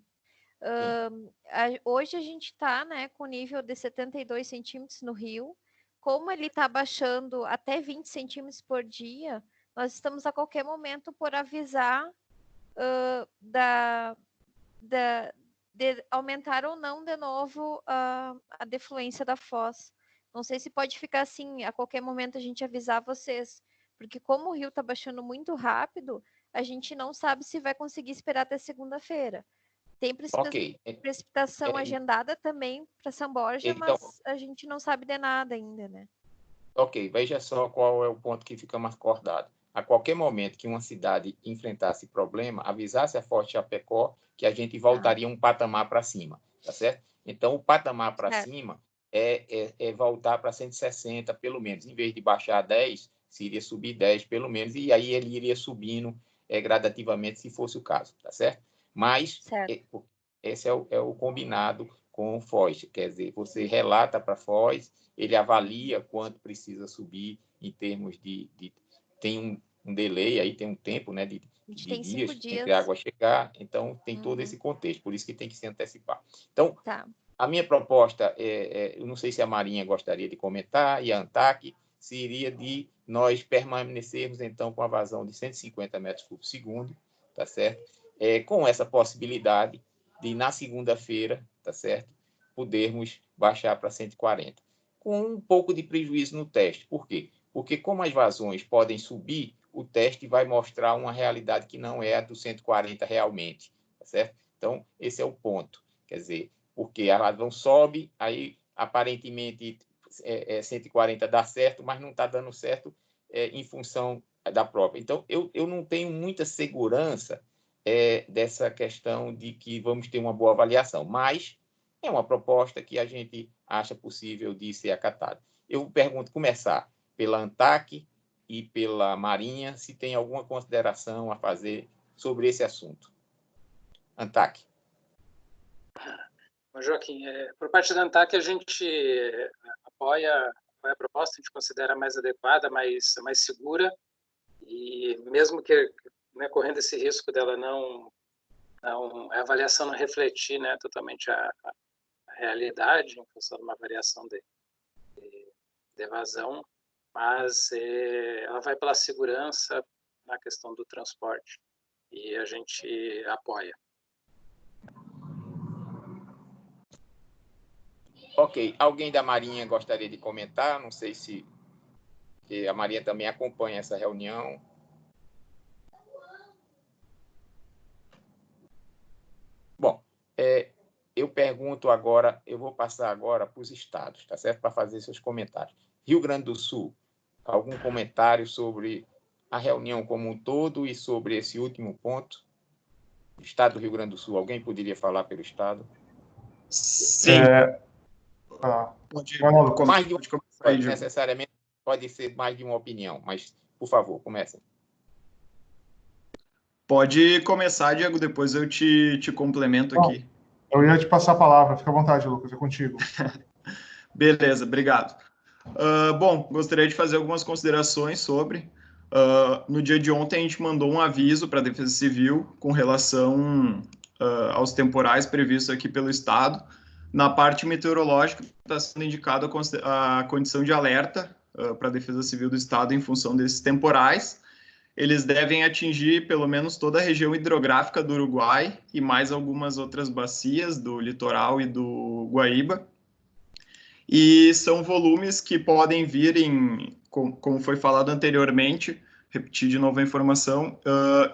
Hoje a gente está, né, com nível de 72 centímetros no rio. Como ele está baixando até 20 centímetros por dia, nós estamos a qualquer momento por avisar de aumentar ou não de novo a defluência da foz. Não sei se pode ficar assim, a qualquer momento a gente avisar vocês, porque como o rio está baixando muito rápido, a gente não sabe se vai conseguir esperar até segunda-feira. Tem precipitação agendada também para São Borja, então, mas a gente não sabe de nada ainda, né? Ok, veja só qual é o ponto que fica mais acordado. A qualquer momento que uma cidade enfrentasse problema, avisasse a Forte Chapecó que a gente voltaria um patamar para cima, tá certo? Então, o patamar para cima é voltar para 160, pelo menos. Em vez de baixar 10, se iria subir 10, pelo menos, e aí ele iria subindo gradativamente, se fosse o caso, tá certo? Mas esse é o combinado com o Foz, quer dizer, você relata para Foz, ele avalia quanto precisa subir em termos de tem um delay, aí tem um tempo, né, de dias entre a água chegar, então tem todo esse contexto, por isso que tem que se antecipar. Então, a minha proposta, eu não sei se a Marinha gostaria de comentar, e a ANTAC, seria de nós permanecermos, então, com a vazão de 150 metros por segundo, tá certo? Com essa possibilidade de, na segunda-feira, tá certo, podermos baixar para 140. Com um pouco de prejuízo no teste. Por quê? Porque como as vazões podem subir, o teste vai mostrar uma realidade que não é a do 140 realmente, tá certo? Então, esse é o ponto. Quer dizer, porque a vazão sobe, aí aparentemente 140 dá certo, mas não está dando certo em função da própria. Então, eu não tenho muita segurança dessa questão de que vamos ter uma boa avaliação, mas é uma proposta que a gente acha possível de ser acatada. Eu pergunto, começar pela ANTAC e pela Marinha, se tem alguma consideração a fazer sobre esse assunto. ANTAC. Joaquim, por parte da ANTAC, a gente apoia a proposta, a gente considera mais adequada, mais segura, e mesmo que, né, correndo esse risco dela a avaliação não refletir, né, totalmente a realidade, em função de uma variação de evasão, mas ela vai pela segurança na questão do transporte, e a gente apoia. Ok. Alguém da Marinha gostaria de comentar? Não sei se a Marinha também acompanha essa reunião. Bom, eu pergunto agora, eu vou passar agora para os estados, tá certo? Para fazer seus comentários. Rio Grande do Sul, algum comentário sobre a reunião como um todo e sobre esse último ponto? Estado do Rio Grande do Sul, alguém poderia falar pelo estado? Sim. Mais de uma, necessariamente pode ser mais de uma opinião, mas, por favor, comece. Pode começar, Diego, depois eu te complemento aqui. Eu ia te passar a palavra, fica à vontade, Lucas, é contigo. Beleza, obrigado. Bom, gostaria de fazer algumas considerações sobre... no dia de ontem, a gente mandou um aviso para a Defesa Civil com relação aos temporais previstos aqui pelo Estado. Na parte meteorológica, está sendo indicada a condição de alerta para a Defesa Civil do Estado em função desses temporais. Eles devem atingir pelo menos toda a região hidrográfica do Uruguai e mais algumas outras bacias do litoral e do Guaíba. E são volumes que podem vir como foi falado anteriormente, repetir de novo a informação,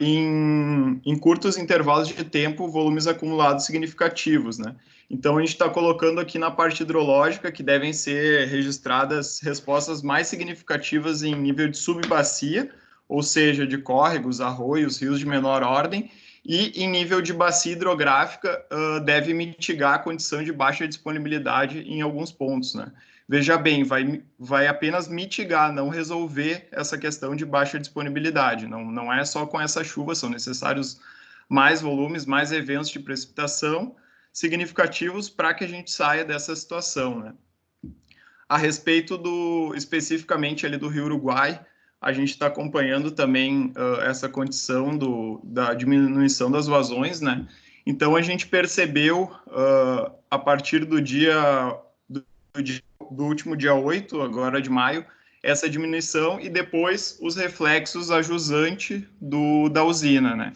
em curtos intervalos de tempo, volumes acumulados significativos, né? Então, a gente está colocando aqui na parte hidrológica que devem ser registradas respostas mais significativas em nível de subbacia, ou seja, de córregos, arroios, rios de menor ordem, e em nível de bacia hidrográfica deve mitigar a condição de baixa disponibilidade em alguns pontos, né? Veja bem, vai apenas mitigar, não resolver essa questão de baixa disponibilidade. Não é só com essa chuva, são necessários mais volumes, mais eventos de precipitação significativos para que a gente saia dessa situação, né? A respeito especificamente ali do Rio Uruguai, a gente está acompanhando também essa condição da diminuição das vazões, né? Então, a gente percebeu, a partir do último dia 8, agora de maio, essa diminuição e depois os reflexos a jusante da usina, né?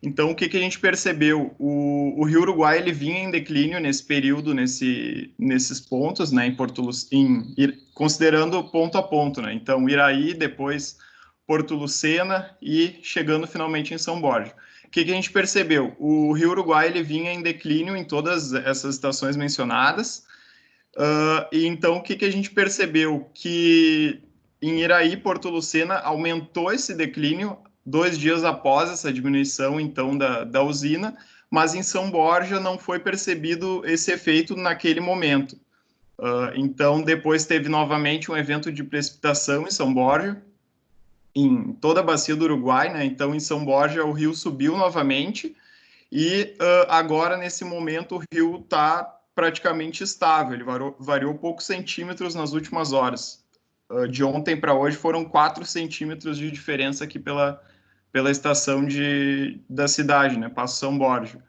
Então, o que a gente percebeu? O Rio Uruguai ele vinha em declínio nesse período, nesses pontos, né, em Porto considerando ponto a ponto, né? Então, Iraí, depois Porto Lucena e chegando finalmente em São Borja. O que a gente percebeu? O Rio Uruguai ele vinha em declínio em todas essas estações mencionadas. E então, o que a gente percebeu? Que em Iraí, Porto Lucena, aumentou esse declínio 2 dias após essa diminuição, então, da usina, mas em São Borja não foi percebido esse efeito naquele momento. Então, depois teve novamente um evento de precipitação em São Borja, em toda a bacia do Uruguai, né? Então, em São Borja, o rio subiu novamente e agora, nesse momento, o rio está praticamente estável, ele variou poucos centímetros nas últimas horas. De ontem para hoje foram 4 centímetros de diferença aqui pela estação da cidade, né, Passo São Borja.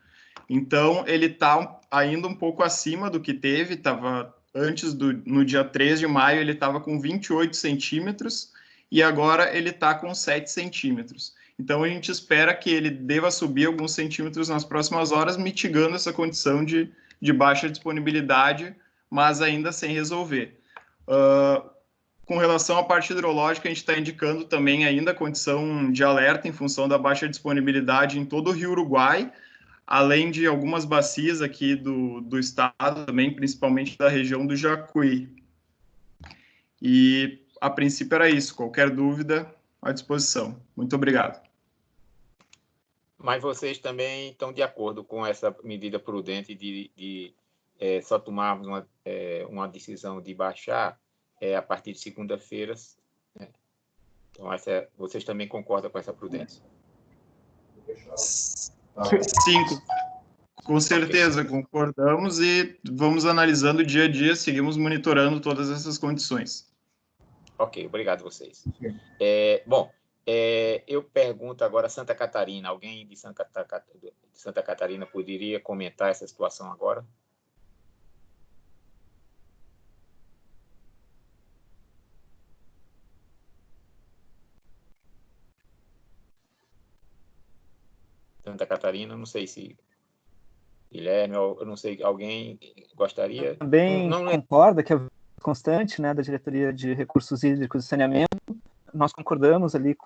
Então, ele está ainda um pouco acima do que teve, estava antes no dia 3 de maio, ele estava com 28 centímetros, e agora ele está com 7 centímetros. Então, a gente espera que ele deva subir alguns centímetros nas próximas horas, mitigando essa condição de baixa disponibilidade, mas ainda sem resolver. Com relação à parte hidrológica, a gente está indicando também ainda a condição de alerta em função da baixa disponibilidade em todo o Rio Uruguai, além de algumas bacias aqui do estado também, principalmente da região do Jacuí. E, a princípio, era isso. Qualquer dúvida, à disposição. Muito obrigado. Mas vocês também estão de acordo com essa medida prudente de só tomarmos uma decisão de baixar a partir de segunda-feiras, né? Então, vocês também concordam com essa prudência? Sim, com certeza, concordamos e vamos analisando dia a dia, seguimos monitorando todas essas condições. Ok, obrigado a vocês. Eu pergunto agora Santa Catarina. Alguém de Santa Catarina poderia comentar essa situação agora? Santa Catarina, não sei se Guilherme, eu não sei, alguém gostaria? Eu também concorda que é constante, né, da Diretoria de Recursos Hídricos e Saneamento. Nós concordamos ali.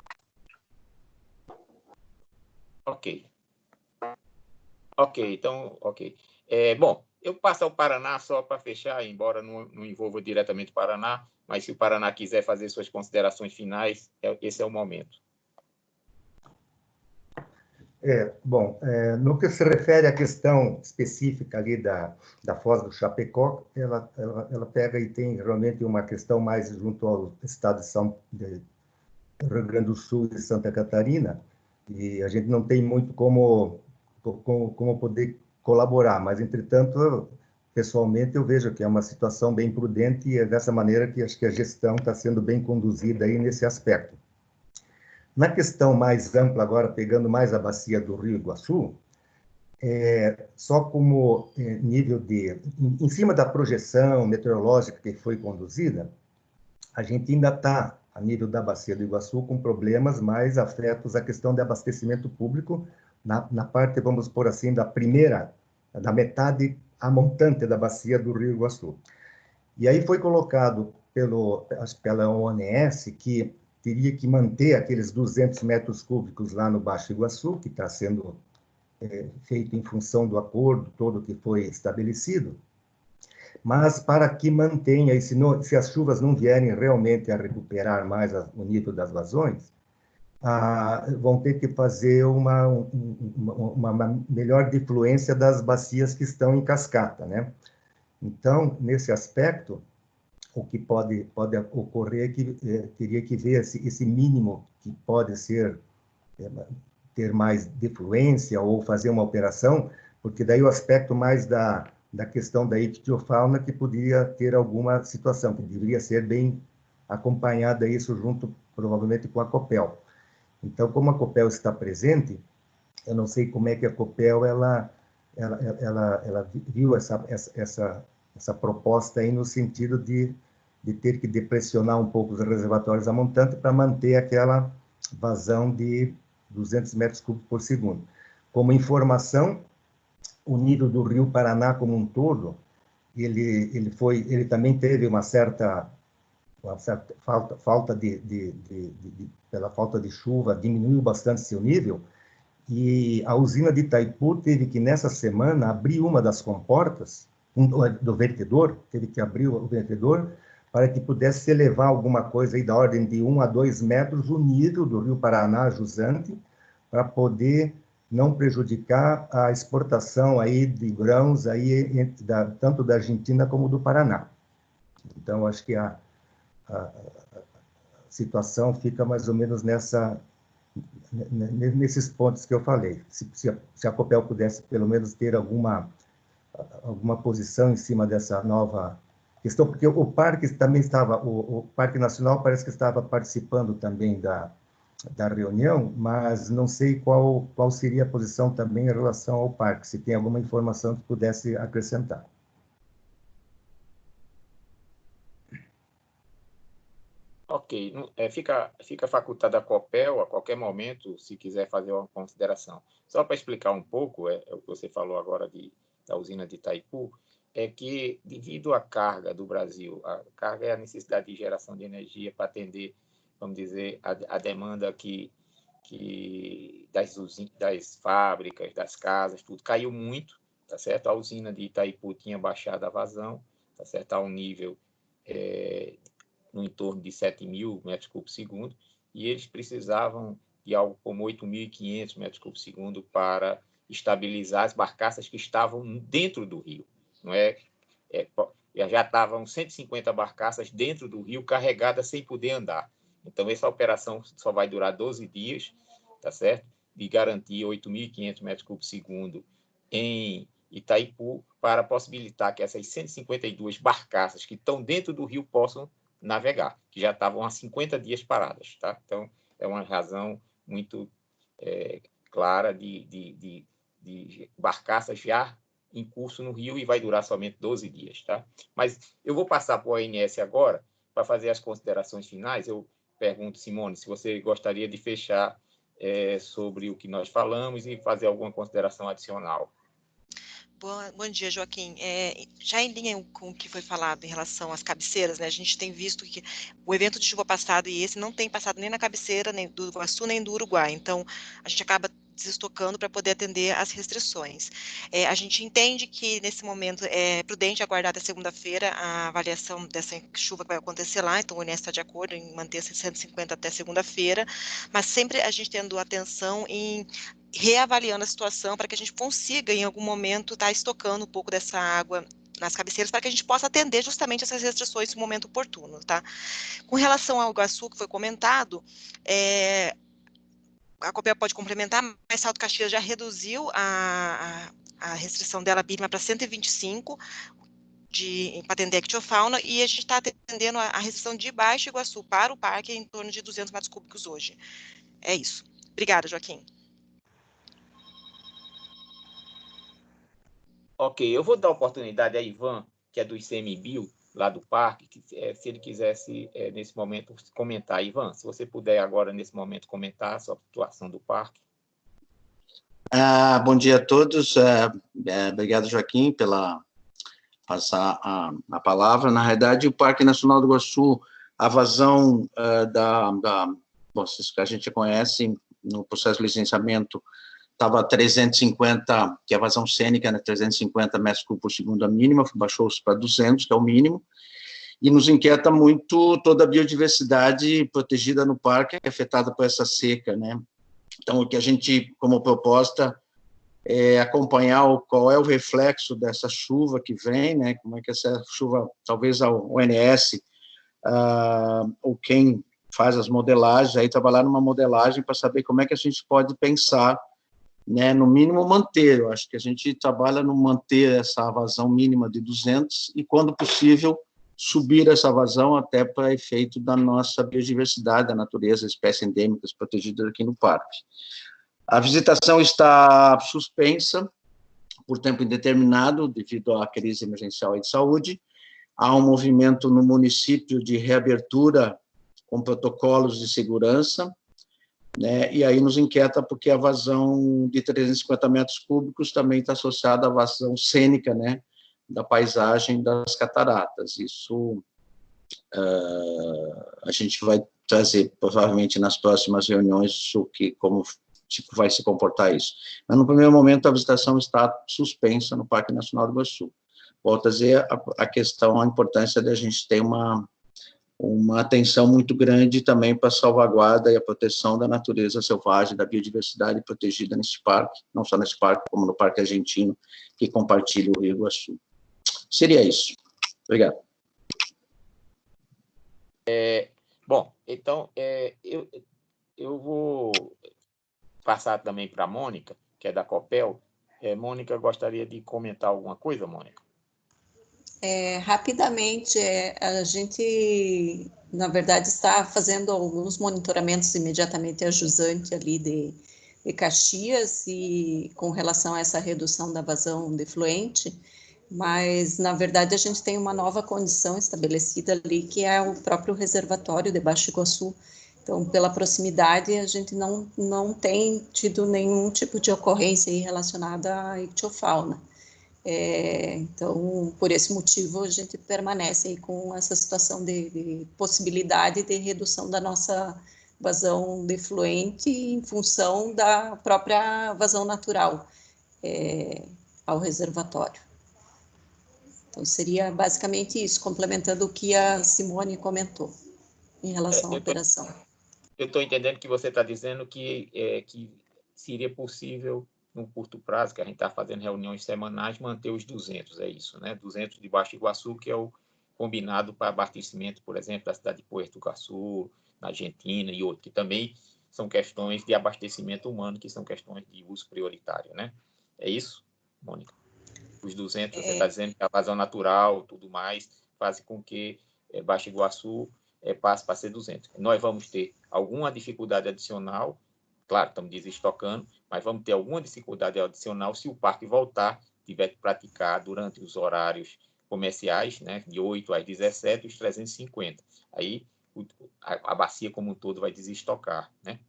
Ok, então, ok. Eu passo ao Paraná só para fechar, embora não envolva diretamente o Paraná, mas se o Paraná quiser fazer suas considerações finais, esse é o momento. No que se refere à questão específica ali da Foz do Chapecó, ela pega e tem realmente uma questão mais junto ao estado de Rio Grande do Sul e Santa Catarina, e a gente não tem muito como poder colaborar, mas, entretanto, pessoalmente, eu vejo que é uma situação bem prudente e é dessa maneira que acho que a gestão está sendo bem conduzida aí nesse aspecto. Na questão mais ampla, agora pegando mais a bacia do Rio Iguaçu, só como nível em cima da projeção meteorológica que foi conduzida, a gente ainda está, a nível da bacia do Iguaçu, com problemas mais afetos à questão de abastecimento público, na parte, vamos pôr assim, da metade a montante da bacia do Rio Iguaçu. E aí foi colocado pela ONS que teria que manter aqueles 200 metros cúbicos lá no Baixo Iguaçu, que está sendo feito em função do acordo todo que foi estabelecido, mas para que mantenha, e se as chuvas não vierem realmente a recuperar mais o nível das vazões, vão ter que fazer uma melhor defluência das bacias que estão em cascata, né? Então, nesse aspecto, o que pode ocorrer é que teria que ver esse mínimo que pode ser ter mais defluência ou fazer uma operação, porque daí o aspecto mais da questão da ictiofauna que poderia ter alguma situação, que deveria ser bem acompanhada isso junto, provavelmente, com a Copel. Então, como a Copel está presente, eu não sei como é que a Copel ela viu essa proposta aí no sentido de ter que depressionar um pouco os reservatórios a montante para manter aquela vazão de 200 metros cúbicos por segundo. Como informação, o nível do Rio Paraná como um todo, ele também teve uma certa falta pela falta de chuva, diminuiu bastante seu nível, e a usina de Itaipu teve que, nessa semana, abrir uma das comportas do vertedor, teve que abrir o vertedor para que pudesse se elevar alguma coisa aí da ordem de 1 a 2 metros o nível do Rio Paraná jusante, para poder não prejudicar a exportação aí de grãos aí tanto da Argentina como do Paraná. Então, acho que a situação fica mais ou menos nesses pontos que eu falei. Se a Copel pudesse, pelo menos, ter alguma posição em cima dessa nova questão, porque o parque também o Parque Nacional parece que estava participando também da reunião, mas não sei qual seria a posição também em relação ao parque, se tem alguma informação que pudesse acrescentar. Ok, fica facultada a Copel a qualquer momento, se quiser fazer uma consideração. Só para explicar um pouco, o que você falou agora da usina de Itaipu, é que, devido à carga do Brasil, a carga é a necessidade de geração de energia para atender, vamos dizer, a demanda das fábricas, das casas, tudo caiu muito, tá certo? A usina de Itaipu tinha baixado a vazão, tá certo? A um nível no entorno de 7.000 metros cúbicos por segundo, e eles precisavam de algo como 8.500 metros cúbicos por segundo para estabilizar as barcaças que estavam dentro do rio. Já estavam 150 barcaças dentro do rio carregadas sem poder andar. Então, essa operação só vai durar 12 dias, tá certo? De garantir 8.500 metros cúbicos por segundo em Itaipu, para possibilitar que essas 152 barcaças que estão dentro do rio possam navegar, que já estavam há 50 dias paradas, tá? Então, é uma razão muito clara de barcaças já em curso no rio, e vai durar somente 12 dias, tá? Mas eu vou passar para o ONS agora, para fazer as considerações finais. Eu pergunto, Simone, se você gostaria de fechar sobre o que nós falamos e fazer alguma consideração adicional. Bom dia, Joaquim. Já em linha com o que foi falado em relação às cabeceiras, né, a gente tem visto que o evento de chuva passado e esse não tem passado nem na cabeceira, nem do Iguaçu, nem do Uruguai. Então, a gente acaba desestocando para poder atender às restrições. A gente entende que, nesse momento, é prudente aguardar até segunda-feira a avaliação dessa chuva que vai acontecer lá, então o ONS está de acordo em manter 150 até segunda-feira, mas sempre a gente tendo atenção em reavaliando a situação para que a gente consiga, em algum momento, estar estocando um pouco dessa água nas cabeceiras para que a gente possa atender justamente essas restrições no momento oportuno, tá? Com relação ao Iguaçu, que foi comentado, a Copel pode complementar, mas Salto Caxias já reduziu a restrição dela mínima para 125 para atender a ictiofauna, e a gente está atendendo a restrição de Baixo Iguaçu para o parque em torno de 200 metros cúbicos hoje. É isso. Obrigada, Joaquim. Ok, eu vou dar a oportunidade a Ivan, que é do ICMBio, lá do parque, que, se ele quisesse, nesse momento, comentar. Ivan, se você puder agora, nesse momento, comentar a situação do parque. Bom dia a todos. Obrigado, Joaquim, pela passar a palavra. Na realidade, o Parque Nacional do Iguaçu A vazão bom, a gente conhece, no processo de licenciamento, estava 350, que é a vazão cênica, né, 350 metros cúbicos por segundo a mínima, baixou-se para 200, que é o mínimo, e nos inquieta muito toda a biodiversidade protegida no parque, afetada por essa seca, né? Então, o que a gente, como proposta, é acompanhar qual é o reflexo dessa chuva que vem, né? Como é que essa chuva, talvez a ONS, ou quem faz as modelagens, aí trabalhar numa modelagem para saber como é que a gente pode pensar, né, no mínimo manter. Eu acho que a gente trabalha no manter essa vazão mínima de 200 e, quando possível, subir essa vazão até para efeito da nossa biodiversidade, da natureza, espécies endêmicas protegidas aqui no parque. A visitação está suspensa por tempo indeterminado devido à crise emergencial de saúde. Há um movimento no município de reabertura com protocolos de segurança, né? E aí nos inquieta porque a vazão de 350 metros cúbicos também está associada à vazão cênica, né, da paisagem das cataratas. Isso a gente vai trazer provavelmente nas próximas reuniões como tipo vai se comportar isso. Mas no primeiro momento a visitação está suspensa no Parque Nacional do Iguaçu. Volto a dizer a questão, a importância de a gente ter uma atenção muito grande também para a salvaguarda e a proteção da natureza selvagem, da biodiversidade protegida nesse parque, não só nesse parque, como no Parque Argentino, que compartilha o Rio Iguaçu. Seria isso. Obrigado. Bom, então, eu vou passar também para a Mônica, que é da Copel. Mônica, gostaria de comentar alguma coisa, Mônica? Rapidamente, a gente, na verdade, está fazendo alguns monitoramentos imediatamente a jusante ali de Caxias e com relação a essa redução da vazão de efluente, mas, na verdade, a gente tem uma nova condição estabelecida ali, que é o próprio reservatório de Baixo Iguaçu. Então, pela proximidade, a gente não tem tido nenhum tipo de ocorrência aí relacionada à ictiofauna. Então, por esse motivo, a gente permanece aí com essa situação de possibilidade de redução da nossa vazão de efluente em função da própria vazão natural ao reservatório. Então, seria basicamente isso, complementando o que a Simone comentou em relação à operação. Eu estou entendendo que você está dizendo que seria possível, no curto prazo, que a gente está fazendo reuniões semanais, manter os 200, é isso, né? 200 de Baixo Iguaçu, que é o combinado para abastecimento, por exemplo, da cidade de Puerto Iguaçu, na Argentina e outros, que também são questões de abastecimento humano, que são questões de uso prioritário, né? É isso, Mônica? Os 200, você está dizendo que a vazão natural, tudo mais, faz com que Baixo Iguaçu passe para ser 200. Nós vamos ter alguma dificuldade adicional, claro, estamos desestocando, mas vamos ter alguma dificuldade adicional se o parque voltar, tiver que praticar durante os horários comerciais, né, de 8 às 17, os 350. Aí a bacia como um todo vai desestocar, né?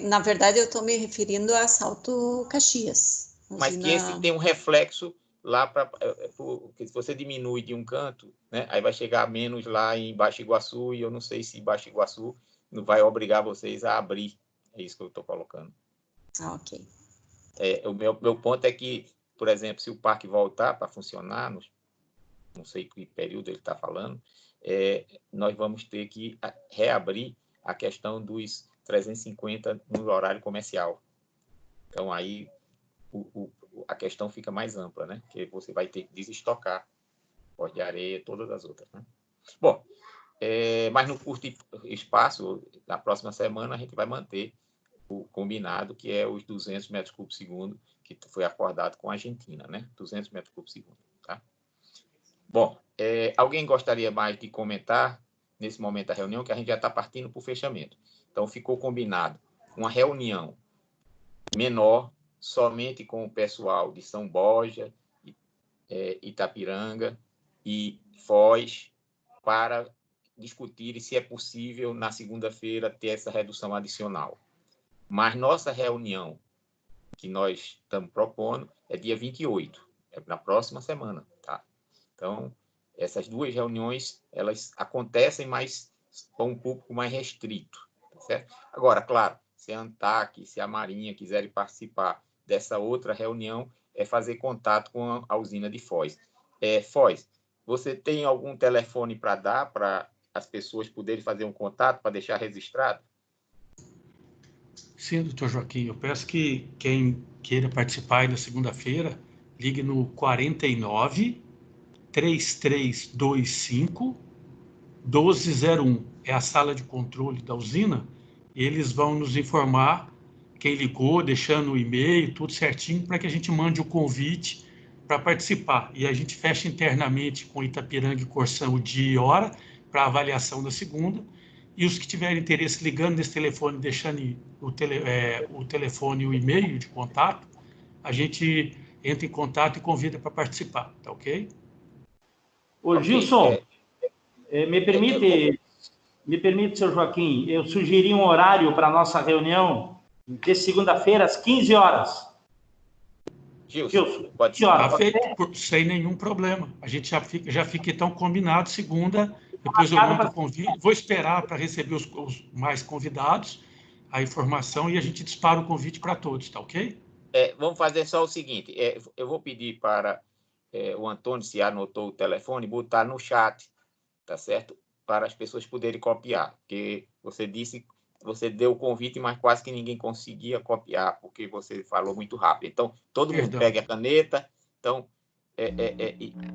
Na verdade, eu estou me referindo a Salto Caxias. Mas que esse tem um reflexo lá porque se você diminui de um canto, né, aí vai chegar menos lá em Baixo Iguaçu, e eu não sei se Baixo Iguaçu não vai obrigar vocês a abrir. É isso que eu estou colocando. Ok. O meu ponto é que, por exemplo, se o parque voltar para funcionar, não sei que período ele está falando, nós vamos ter que reabrir a questão dos 350 no horário comercial. Então, aí a questão fica mais ampla, né? Que você vai ter que desestocar pó de areia, todas as outras, né? Bom, mas no curto espaço, na próxima semana, a gente vai manter o combinado, que é os 200 metros cúbicos segundo, que foi acordado com a Argentina, né? 200 metros cúbicos segundo, tá? Bom, alguém gostaria mais de comentar nesse momento da reunião, que a gente já está partindo para o fechamento. Então, ficou combinado uma reunião menor, somente com o pessoal de São Borja, Itapiranga e Foz, para discutir se é possível, na segunda-feira, ter essa redução adicional. Mas nossa reunião, que nós estamos propondo, é dia 28, na próxima semana, tá? Então, essas duas reuniões, elas acontecem, mas para um público mais restrito, tá certo? Agora, claro, se a ANTAC, se a Marinha quiserem participar dessa outra reunião, é fazer contato com a usina de Foz. Foz, você tem algum telefone para dar para as pessoas poderem fazer um contato, para deixar registrado? Sim, doutor Joaquim, eu peço que quem queira participar aí na segunda-feira, ligue no 49 3325 1201. É a sala de controle da usina, e eles vão nos informar quem ligou, deixando o e-mail, tudo certinho, para que a gente mande o convite para participar. E a gente fecha internamente com Itapiranga e Corsã o dia e hora para avaliação da segunda. E os que tiverem interesse ligando nesse telefone, deixando o telefone e o e-mail de contato, a gente entra em contato e convida para participar, tá ok? Ô, Gilson, me permite, senhor Joaquim, eu sugeri um horário para a nossa reunião de segunda-feira, às 15 horas. Gilson, pode ser. Tá feito, sem nenhum problema. A gente já fica então combinado segunda, depois eu mando o convite. Vou esperar para receber os mais convidados, a informação, e a gente dispara o convite para todos, tá ok? Vamos fazer só o seguinte, eu vou pedir para o Antônio, se anotou o telefone, botar no chat, tá certo? Para as pessoas poderem copiar, porque você deu o convite, mas quase que ninguém conseguia copiar, porque você falou muito rápido. Então, todo mundo pega a caneta, então,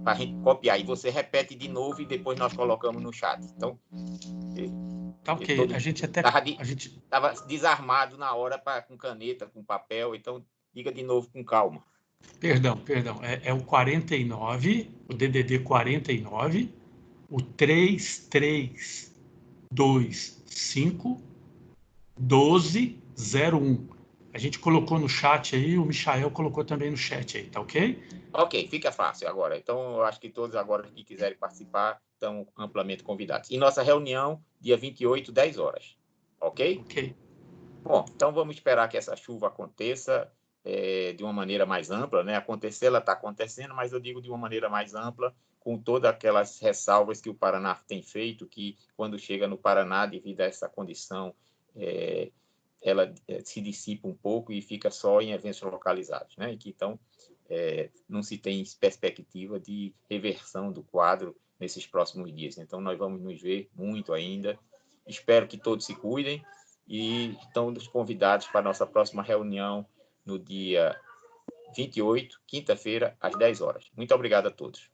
para a gente copiar. E você repete de novo e depois nós colocamos no chat. Então, tá ok. A gente até... Estava desarmado na hora com caneta, com papel, então diga de novo com calma. Perdão. É o 49, o DDD 49, o 3325 1201. A gente colocou no chat aí, o Michael colocou também no chat aí, tá ok? Ok, fica fácil agora. Então, eu acho que todos agora que quiserem participar estão amplamente convidados. E nossa reunião, dia 28, 10 horas. Ok? Ok. Bom, então vamos esperar que essa chuva aconteça de uma maneira mais ampla, né? Acontecer, ela está acontecendo, mas eu digo de uma maneira mais ampla, com todas aquelas ressalvas que o Paraná tem feito, que quando chega no Paraná, devido a essa condição, ela se dissipa um pouco e fica só em eventos localizados, né? E que, então, não se tem perspectiva de reversão do quadro nesses próximos dias. Então, nós vamos nos ver muito ainda. Espero que todos se cuidem e estão convidados para a nossa próxima reunião no dia 28, quinta-feira, às 10 horas. Muito obrigado a todos.